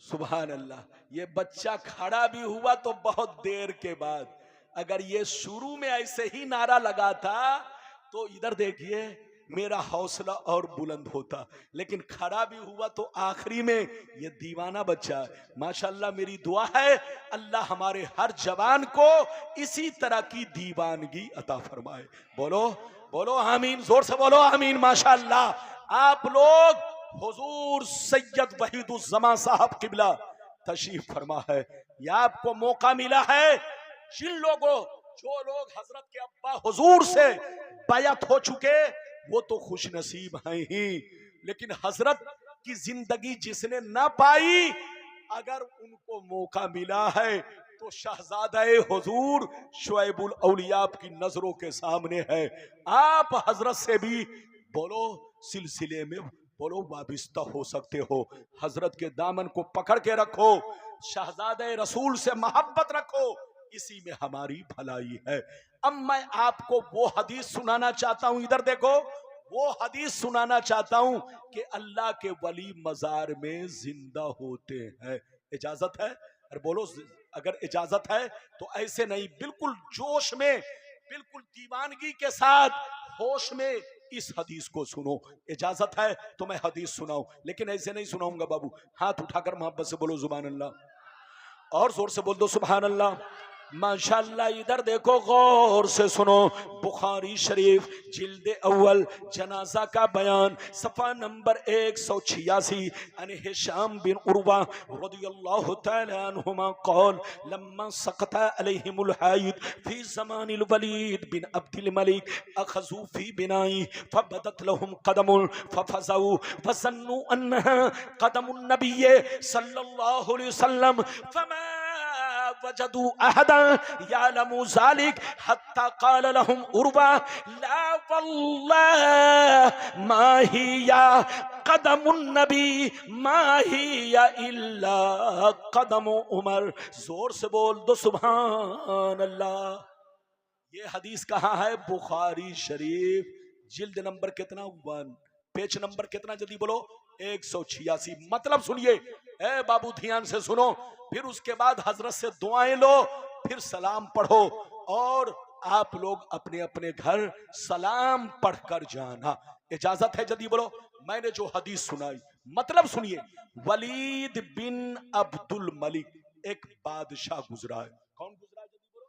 सुभान अल्लाह। ये बच्चा खड़ा भी हुआ तो बहुत देर के बाद। अगर ये शुरू में ऐसे ही नारा लगाता तो इधर देखिए मेरा हौसला और बुलंद होता, लेकिन खड़ा भी हुआ तो आखिरी में ये दीवाना बच्चा है। माशाल्लाह, मेरी दुआ है अल्लाह हमारे हर जवान को इसी तरह की दीवानगी अता फरमाए। बोलो बोलो आमीन, जोर से बोलो आमीन। माशाल्लाह, आप लोग हुजूर सैयद वहीदुज़्ज़मा साहब किबला तशरीफ फरमा है। यह आपको मौका मिला है, जिन लोगों जो लोग हजरत के अब्बा हुजूर से बैअत हो चुके वो तो खुश नसीब हैं ही, लेकिन हजरत की जिंदगी जिसने ना पाई, अगर उनको मौका मिला है तो शहजादे हुजूर शुएबुल औलिया की नजरों के सामने है। आप हजरत से भी बोलो सिलसिले में बोलो वाबिस्ता हो सकते हो। हजरत के दामन को पकड़ के रखो, शहजादे रसूल से मोहब्बत रखो, इसी में हमारी भलाई है। अब मैं आपको वो हदीस सुनाना चाहता हूं, इधर देखो, वो हदीस सुनाना चाहता हूं कि अल्लाह के वली मजार में जिंदा होते हैं। इजाजत है? अरे बोलो, अगर इजाजत है तो ऐसे नहीं, बिल्कुल जोश में, बिल्कुल दीवानगी के साथ, होश में इस हदीस को सुनो। इजाजत है तो मैं हदीस सुनाऊं, लेकिन ऐसे नहीं सुनाऊंगा बाबू। हाथ उठाकर मोहब्बत से बोलो सुभान अल्लाह, और जोर से बोल दो सुभान अल्लाह। माशाल्लाह, इधर देखो, गौर से सुनो। बुखारी शरीफ जिल्द अव्वल जनाजा का बयान, सफा नंबर 186। अन हिशाम बिन उर्वा रदियल्लाहु तआला अन्हुमा क़ाल लम्मा सकता अलैहिमुल हायद फी ज़मानिल वलीद बिन अब्दुल मलिक अखज़ू फी बिनाई फबदत लहुम क़दमुन फफज़ऊ फज़न्नु अन्नहा क़दमुन नबिय्य सल्लल्लाहु अलैहि वसल्लम फमा वजदू अहदा यालमु ज़ालिक हत्ता क़ाल लहुम उर्वा ला वल्लाह मा हिया क़दमुन नबी मा हिया इल्ला क़दमु उमर। जोर से बोल दो सुभान अल्लाह। ये हदीस कहाँ है? बुखारी शरीफ जिल्द नंबर कितना? 1, पेज नंबर कितना? जल्दी बोलो। 186। मतलब सुनिए, ए बाबू ध्यान से सुनो, फिर उसके बाद हजरत से दुआएं लो, फिर सलाम पढ़ो, और आप लोग अपने अपने घर सलाम पढ़कर जाना। इजाजत है? जल्दी बोलो। मैंने जो हदीस सुनाई, मतलब सुनिए, वलीद बिन अब्दुल मलिक एक बादशाह गुजरा है। कौन गुजरा है? जल्दी बोलो।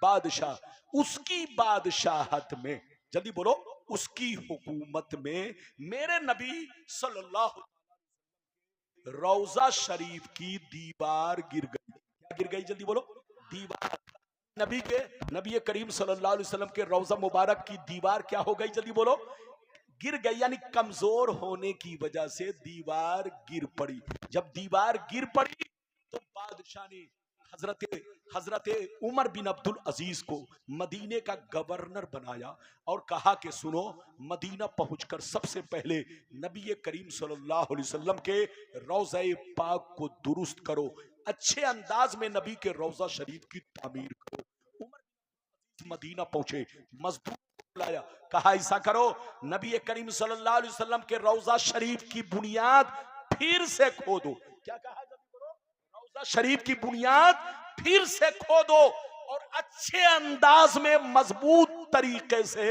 बादशाह, उसकी बादशाहत में, जल्दी बोलो, उसकी हुकूमत में मेरे नबी सल्लल्लाहु, रौजा शरीफ की दीवार गिर गई। क्या गिर गई? जल्दी बोलो। दीवार। नबी के, नबी करीम सल्लल्लाहु अलैहि वसल्लम के रौजा मुबारक की दीवार क्या हो गई? जल्दी बोलो। गिर गई, यानी कमजोर होने की वजह से दीवार गिर पड़ी। जब दीवार गिर पड़ी तो बादशाह ने हजरत हजरत उमर बिन अब्दुल अजीज को मदीने का गवर्नर बनाया और कहा कि सुनो, मदीना पहुंचकर सबसे पहले नबी करीम सल्लल्लाहु अलैहि वसल्लम के रौज़ा पाक को दुरुस्त करो, अच्छे अंदाज में नबी के रौज़ा शरीफ की तामीर करो। उमर मदीना पहुंचे, मजदूर बुलाया, कहा ऐसा करो, नबी करीम सल्लल्लाहु अलैहि वसल्लम के रौज़ा शरीफ की बुनियाद फिर से खोदो। क्या कहा? रौज़ा शरीफ की बुनियाद फिर से खोदो और अच्छे अंदाज में मजबूत तरीके से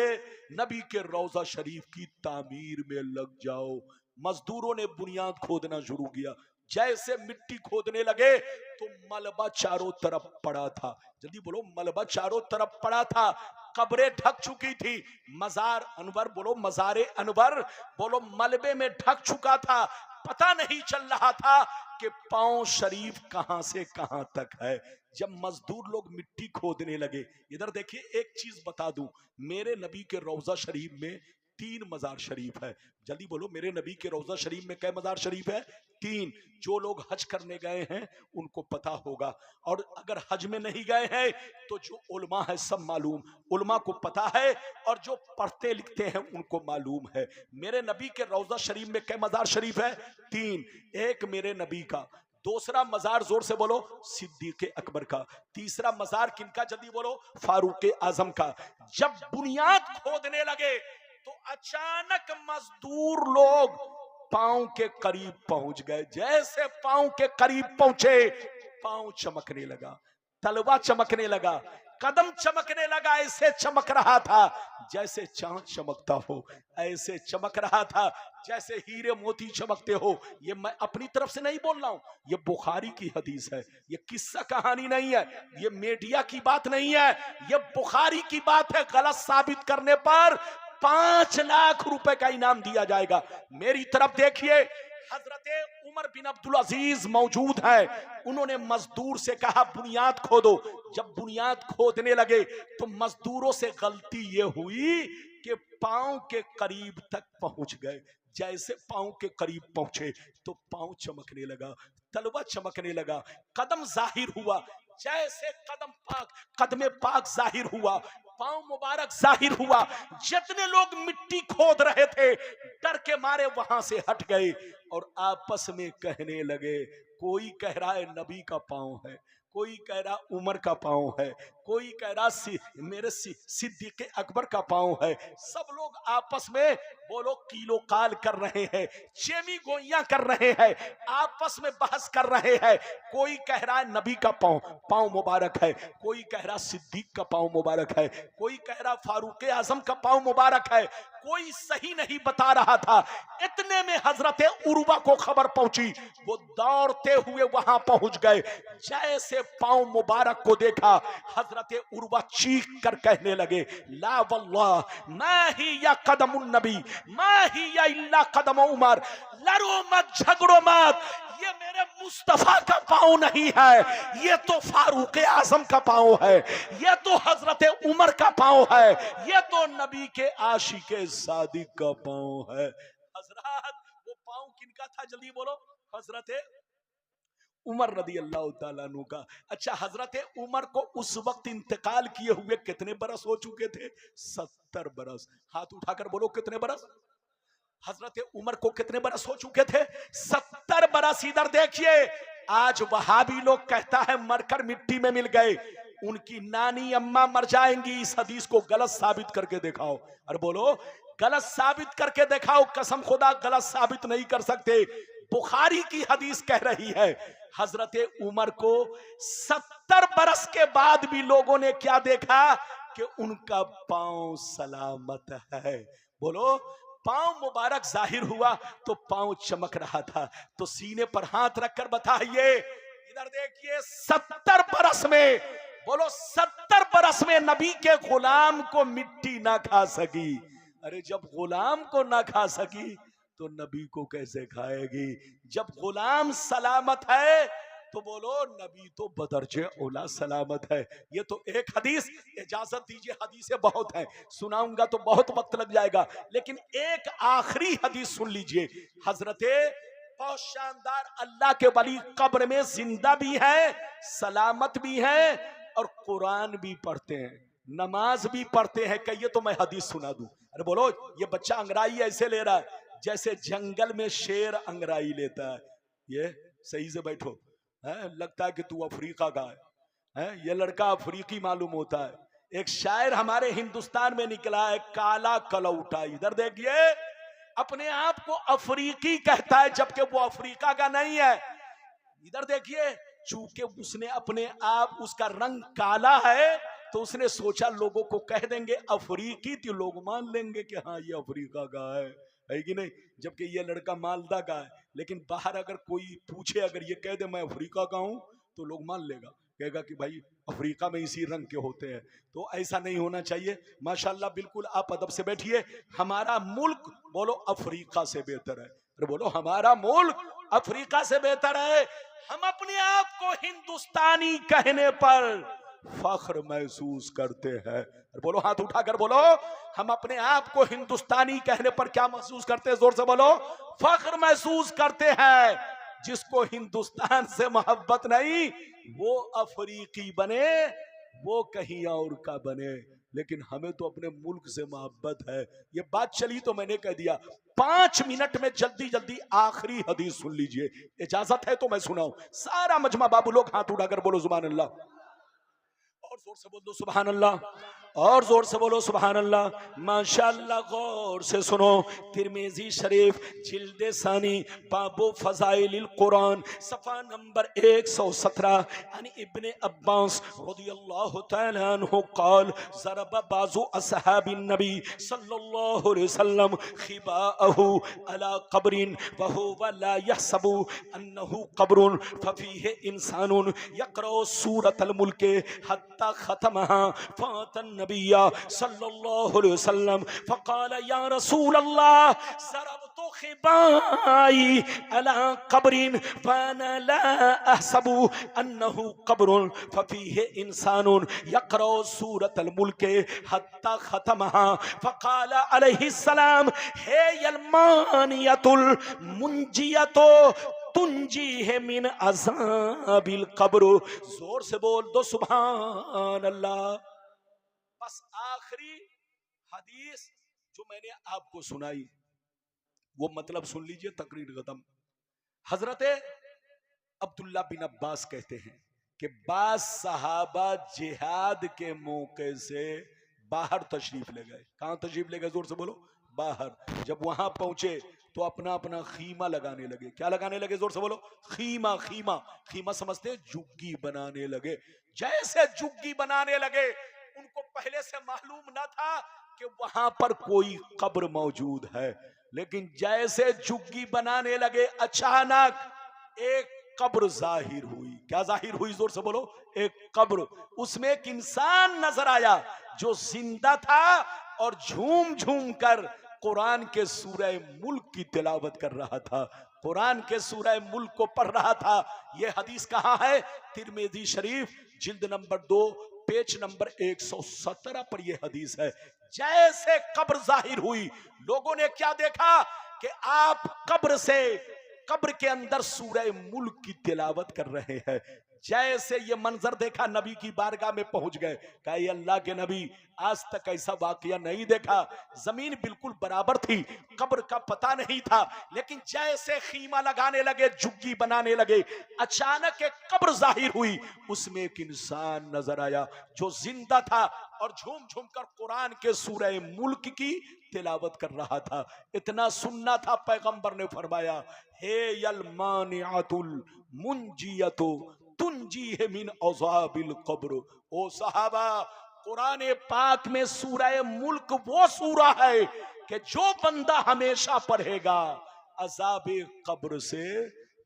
नबी के रौज़ा शरीफ की तामीर में लग जाओ। मजदूरों ने बुनियाद खोदना शुरू किया। जैसे मिट्टी खोदने लगे तो मलबा चारों तरफ पड़ा था। जल्दी बोलो, मलबा चारों तरफ पड़ा था। कब्रें ढक चुकी थी। मजार अनवर बोलो, मजारे अनवर बोलो, मलबे में ढक चुका था। पता नहीं चल रहा था कि पांव शरीफ कहां से कहां तक है। जब मजदूर लोग मिट्टी खोदने लगे, इधर देखिए, एक चीज बता दूं, मेरे नबी के रौजा शरीफ में 3 मजार शरीफ है। जल्दी बोलो, मेरे नबी के रौजा शरीफ में कै मजार शरीफ है? 3। जो लोग हज करने गए हैं उनको पता होगा, और अगर हज में नहीं गए हैं तो जो उलमा है सब मालूम, उलमा को पता है, और जो पढ़ते लिखते हैं उनको मालूम है। मेरे नबी के रौजा शरीफ में कै मजार शरीफ है? 3। एक मेरे नबी का, दूसरा मजार जोर से बोलो सिद्दीक अकबर का, तीसरा मजार किनका? जल्दी बोलो, फारूक आजम का। जब बुनियाद खोदने लगे तो अचानक मजदूर लोग पांव के करीब पहुंच गए। जैसे पांव के करीब पहुंचे, पांव चमकने लगा, तलवा चमकने लगा, कदम चमकने लगा। ऐसे चमक रहा था जैसे चांद चमकता हो, ऐसे चमक रहा था जैसे हीरे मोती चमकते हो। ये मैं अपनी तरफ से नहीं बोल रहा हूं, ये बुखारी की हदीस है, ये किस्सा कहानी नहीं है, ये मीडिया की बात नहीं है, ये बुखारी की बात है। गलत साबित करने पर 5 लाख रुपए का इनाम दिया जाएगा। मेरी तरफ देखिए, हजरत उमर बिन अब्दुल अजीज मौजूद है। उन्होंने मजदूर से कहा बुनियाद खोदो। जब बुनियाद खोदने लगे तो मजदूरों से गलती ये हुई कि पांव के करीब तक पहुंच गए। जैसे पांव के करीब पहुंचे तो पांव चमकने लगा, तलवा चमकने लगा, कदम जाहिर हुआ। जैसे कदम पाक जाहिर हुआ, पांव मुबारक जाहिर हुआ। जितने लोग मिट्टी खोद रहे थे डर के मारे वहां से हट गए और आपस में कहने लगे, कोई कह रहा है नबी का पांव है, कोई कह रहा उमर का पांव है, कोई कह रहा मेरे सिद्दीक अकबर का पांव है। सब लोग आपस में बोलो कीलो काल कर रहे हैं, चेमी गोइयां कर रहे हैं, आपस में बहस कर रहे हैं। कोई कह रहा है नबी का पांव मुबारक है, कोई कह रहा सिद्दीक का पांव मुबारक है, कोई कह रहा फारूक आजम का पांव मुबारक है। कोई सही नहीं बता रहा था। इतने में हजरत उर्वा को खबर पहुंची, वो दौड़ते हुए वहां पहुंच गए। जैसे पांव मुबारक को देखा, हजरत उर्वा चीख कर कहने लगे, ला वल्लाह मैं ही या कदम नबी, मैं ही या इल्ला कदम उमर, लड़ो मत, झगड़ो मत, ये मेरे मुस्तफा का पांव नहीं है, ये तो फारूक आजम का पांव है, ये तो हजरत उमर का पांव है, ये तो नबी के आशिके सादिक का पांव है। हजरत वो पांव किनका था? जल्दी बोलो, हजरत उमर रदी अल्लाह ताला अन्हु का। अच्छा, हजरत उमर को उस वक्त इंतकाल किए हुए कितने बरस हो चुके थे? 70 बरस। हाथ उठाकर बोलो कितने बरस? हजरत उमर को कितने बरस हो चुके थे? 70 बरस। इधर देखिए, आज वहाबी लोग कहता है मरकर मिट्टी में मिल गए, उनकी नानी अम्मा मर जाएंगी। इस हदीस को गलत साबित करके दिखाओ। अरे बोलो, गलत साबित करके दिखाओ। कसम खुदा गलत साबित नहीं कर सकते। बुखारी की हदीस कह रही है, हजरत उमर को 70 बरस के बाद भी लोगों ने क्या देखा कि उनका पांव सलामत है। बोलो, पांव मुबारक जाहिर हुआ तो पांव चमक रहा था। तो सीने पर हाथ रखकर बताइए, इधर देखिए, 70 बरस में बोलो 70 बरस में नबी के गुलाम को मिट्टी ना खा सकी। अरे जब गुलाम को ना खा सकी तो नबी को कैसे खाएगी? जब गुलाम सलामत है तो बोलो नबी तो बदरजे औला सलामत है। ये तो एक हदीस, इजाजत दीजिए हदीसें बहुत हैं, सुनाऊंगा तो बहुत वक्त लग जाएगा, लेकिन एक आखिरी हदीस सुन लीजिए। हजरते बहुत शानदार अल्लाह के वली कब्र में जिंदा भी है, सलामत भी है, और कुरान भी पढ़ते हैं, नमाज भी पढ़ते हैं। कहिए तो मैं हदीस सुना दूं। अरे बोलो, ये बच्चा अंगड़ाई ऐसे ले रहा है जैसे जंगल में शेर अंगड़ाई लेता है। ये सही से बैठो, है लगता है कि तू अफ्रीका का है। ये लड़का अफ्रीकी मालूम होता है। एक शायर हमारे हिंदुस्तान में निकला है, काला कलौटा। इधर देखिए, अपने आप को अफ्रीकी कहता है जबकि वो अफ्रीका का नहीं है। इधर देखिए, चूंकि उसने अपने आप, उसका रंग काला है तो उसने सोचा लोगों को कह देंगे अफ्रीकी, तो लोग मान लेंगे कि हाँ ये अफ्रीका का है कि नहीं? जबकि ये लड़का मालदा का है। लेकिन बाहर अगर कोई पूछे, अगर ये कह दे मैं अफ्रीका का हूं, तो लोग मान लेगा, कहेगा कि भाई अफ्रीका में इसी रंग के होते हैं। तो ऐसा नहीं होना चाहिए। माशाल्लाह, बिल्कुल आप अदब से बैठिए। हमारा मुल्क बोलो अफ्रीका से बेहतर है। अरे बोलो, हमारा मुल्क अफ्रीका से बेहतर है। हम अपने आप को हिंदुस्तानी कहने पर फख्र महसूस करते हैं। बोलो, हाथ उठाकर बोलो, हम अपने आप को हिंदुस्तानी कहने पर क्या महसूस करते हैं? जोर से बोलो, फख्र महसूस करते हैं। जिसको हिंदुस्तान से मोहब्बत नहीं वो अफ्रीकी बने, वो कहीं और का बने, लेकिन हमें तो अपने मुल्क से मोहब्बत है। ये बात चली तो मैंने कह दिया। 5 मिनट में जल्दी जल्दी आखिरी हदीस सुन लीजिए, इजाजत है तो मैं सुनाऊं। सारा मजमा बाबू लोग हाथ उठाकर बोलो सुभान अल्लाह, और जोर से बोल दो सुभान अल्लाह, और जोर से बोलो सुभान अल्लाह। माशाअल्लाह, गौर से सुनो। तिरमिजी शरीफ जिल्दे सानी बाबो फजाइलिल कुरान सफा नंबर 117 यानी इब्ने अब्बास रदियल्लाहु तआला अन्हु क़ाल ज़रबा बाज़ु अस्हाबिन नबी सल्लल्लाहु अलैहि वसल्लम खिबाअहु अला क़ब्रिन व हुवा ला यहसबु अन्नहु क़ब्रुन फफीहि इंसानुन यक़रअ सूरतल मुल्क हत्ता खतमहा फातन नबिया सल्लल्लाहु अलैहि वसल्लम फक़ाल या रसूल अल्लाह ज़रबतु खिबाई अला क़ब्रिन फ़अना ला अहसबु अन्नहु क़ब्रुन फफ़ीहि इंसानुन यक़रअ सूरतल मुल्क हत्ता खतमहा फक़ाल अलैहिस्सलाम हे यलमानियतुल मुंजियतो तुंजी है मिन अज़ाबिल क़ब्र। जोर से बोल दो सुभान अल्लाह। बस आखिरी हदीस जो मैंने आपको सुनाई वो मतलब सुन लीजिए, तकरीर खत्म। हजरत अब्दुल्ला बिन अब्बास कहते हैं कि बास सहाबा जिहाद के मौके से बाहर तशरीफ ले गए। कहां तशरीफ ले गए? जोर से बोलो, बाहर। जब वहां पहुंचे तो अपना अपना खीमा लगाने लगे। क्या लगाने लगे? जोर से बोलो, खीमा। खीमा खीमा समझते हैं? जुग्गी बनाने लगे। जैसे जुग्गी बनाने लगे, उनको पहले से मालूम न था कि वहां पर कोई कब्र मौजूद है, लेकिन जैसे जुग्गी बनाने लगे अचानक एक कब्र जाहिर हुई। क्या जाहिर हुई? जोर से बोलो, एक कब्र। उसमें एक इंसान नजर आया जो जिंदा था और झूम झूम कर कुरान के सूरह मुल्क की तिलावत कर रहा था, कुरान के सूरह मुल्क को पढ़ रहा था। यह हदीस कहाँ है? तिरमिज़ी शरीफ जिल्द नंबर 2 पेज नंबर 117 पर यह हदीस है। जैसे कब्र जाहिर हुई, लोगों ने क्या देखा कि आप कब्र के अंदर सूरह मुल्क की तिलावत कर रहे हैं। जैसे ये मंजर देखा, नबी की बारगाह में पहुंच गए। कहा ये अल्लाह के नबी, आज तक ऐसा वाकया नहीं देखा। जमीन बिल्कुल बराबर थी, कब्र का पता नहीं था, लेकिन जैसे खीमा लगाने लगे, जुग्गी बनाने लगे, अचानक एक कब्र जाहिर हुई। उसमें एक इंसान नजर आया जो जिंदा था और झूम झूम कर कुरान के सूरह मुल्क की तिलावत कर रहा था। इतना सुनना था, पैगंबर ने फरमाया हे यलमानियातुल मुंजियतु तुंजी है मिन अज़ाबिल क़ब्र। ओ सहाबा, कुरान पाक में सूरह मुल्क वो सूरा है कि जो बंदा हमेशा पढ़ेगा अज़ाबे क़ब्र से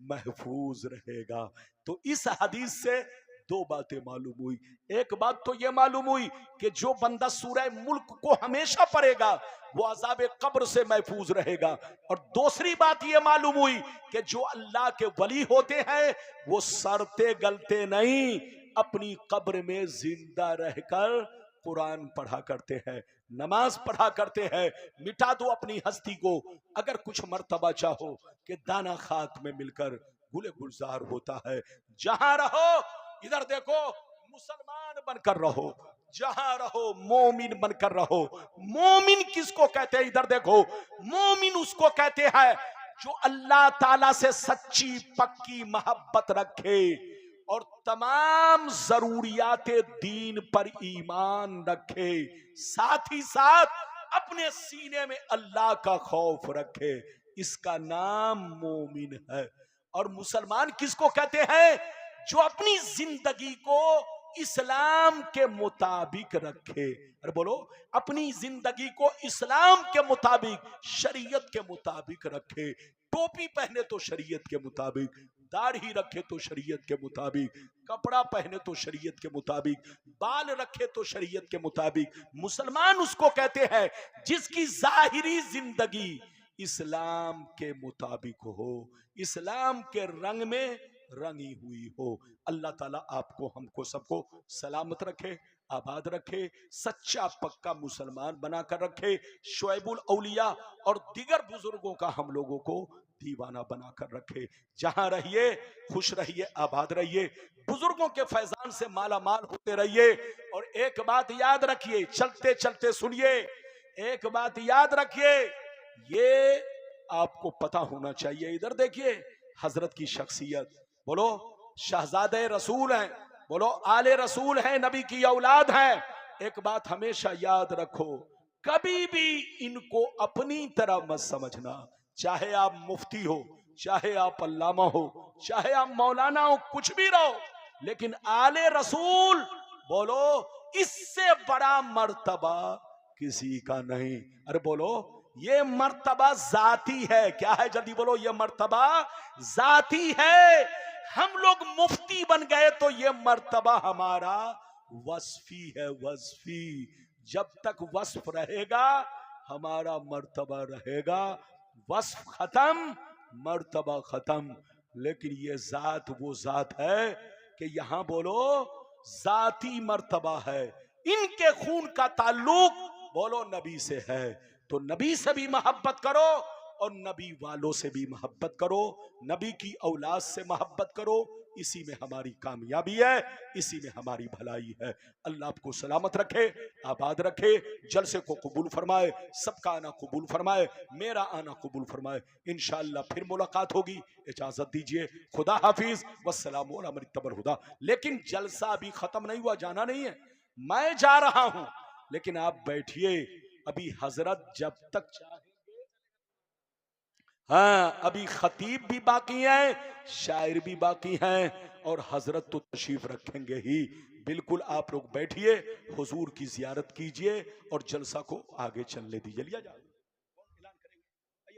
महफूज रहेगा। तो इस हदीस से दो बातें मालूम हुई। एक बात तो ये मालूम हुई कि जो बंदा सूरह मुल्क को हमेशा पढ़ेगा वो अज़ाब कब्र से महफूज रहेगा। और दूसरी बात ये मालूम हुई कि जो अल्लाह के वली होते हैं वो सड़ते गलते नहीं, अपनी कब्र में जिंदा रहकर कुरान पढ़ा करते हैं, नमाज पढ़ा करते हैं। मिटा दो अपनी हस्ती को। अगर कुछ मर्तबा चाहो कि दाना खाक में मिलकर गुले गुलजार होता है, जहां रहो इधर देखो मुसलमान बनकर रहो, जहां रहो मोमिन बनकर रहो। मोमिन किसको कहते हैं? इधर देखो, मोमिन उसको कहते हैं जो अल्लाह ताला से सच्ची पक्की मोहब्बत रखे और तमाम जरूरियाते दीन पर ईमान रखे, साथ ही साथ अपने सीने में अल्लाह का खौफ रखे। इसका नाम मोमिन है। और मुसलमान किसको कहते हैं? जो अपनी जिंदगी को इस्लाम के मुताबिक रखे। अरे बोलो, अपनी जिंदगी को इस्लाम के मुताबिक, शरीयत के मुताबिक रखे। टोपी पहने तो शरीयत के मुताबिक, दाढ़ी रखे तो शरीयत के मुताबिक, कपड़ा पहने तो शरीयत के मुताबिक, बाल रखे तो शरीयत के मुताबिक। मुसलमान उसको कहते हैं जिसकी जाहिरी जिंदगी इस्लाम के मुताबिक हो, इस्लाम के रंग में रंगी हुई हो। अल्लाह ताला आपको, हमको, सबको सलामत रखे, आबाद रखे, सच्चा पक्का मुसलमान बनाकर रखे। शुएबुल औलिया और दिगर बुजुर्गों का हम लोगों को दीवाना बनाकर रखे। जहां रहिए खुश रहिए, आबाद रहिए, बुजुर्गों के फैजान से माला माल होते रहिए। और एक बात याद रखिए, चलते चलते सुनिए, एक बात याद रखिए, ये आपको पता होना चाहिए। इधर देखिए, हजरत की शख्सियत, बोलो शहजादे रसूल हैं, बोलो आले रसूल हैं, नबी की औलाद हैं। एक बात हमेशा याद रखो, कभी भी इनको अपनी तरह मत समझना। चाहे आप मुफ्ती हो, चाहे आप अल्लामा हो, चाहे आप मौलाना हो, कुछ भी रहो, लेकिन आले रसूल, बोलो इससे बड़ा मर्तबा किसी का नहीं। अरे बोलो, ये मर्तबा जाती है। क्या है? जल्दी बोलो, ये मर्तबा जाती है। हम लोग मुफ्ती बन गए तो ये मर्तबा हमारा वस्फी है, वस्फी। जब तक वस्फ रहेगा हमारा मर्तबा रहेगा। वस्फ खत्म, मर्तबा खत्म। लेकिन ये जात वो जात है कि यहां बोलो जाती मर्तबा है। इनके खून का ताल्लुक बोलो नबी से है, तो नबी से भी मोहब्बत करो और नबी वालों से भी मोहब्बत करो, नबी की औलाद से मोहब्बत करो। इसी में हमारी कामयाबी है, इसी में हमारी भलाई है। अल्लाह आपको सलामत रखे, आबाद रखे, जलसे को कबूल फरमाए, सबका आना कबूल फरमाए, मेरा आना कबूल फरमाए। इंशाअल्लाह फिर मुलाकात होगी। इजाजत दीजिए, खुदा हाफिज, वस्सलाम अला मन इत्तबअल हुदा। लेकिन जलसा अभी खत्म नहीं हुआ, जाना नहीं है, मैं जा रहा हूं, लेकिन आप बैठिए, अभी हजरत जब तक चाहेंगे। हाँ, अभी खतीब भी बाकी हैं, शायर भी बाकी हैं, और हजरत तो तशरीफ रखेंगे ही। बिल्कुल आप लोग बैठिए, हुजूर की जियारत कीजिए और जलसा को आगे चलने दीजिए। लिया जाए।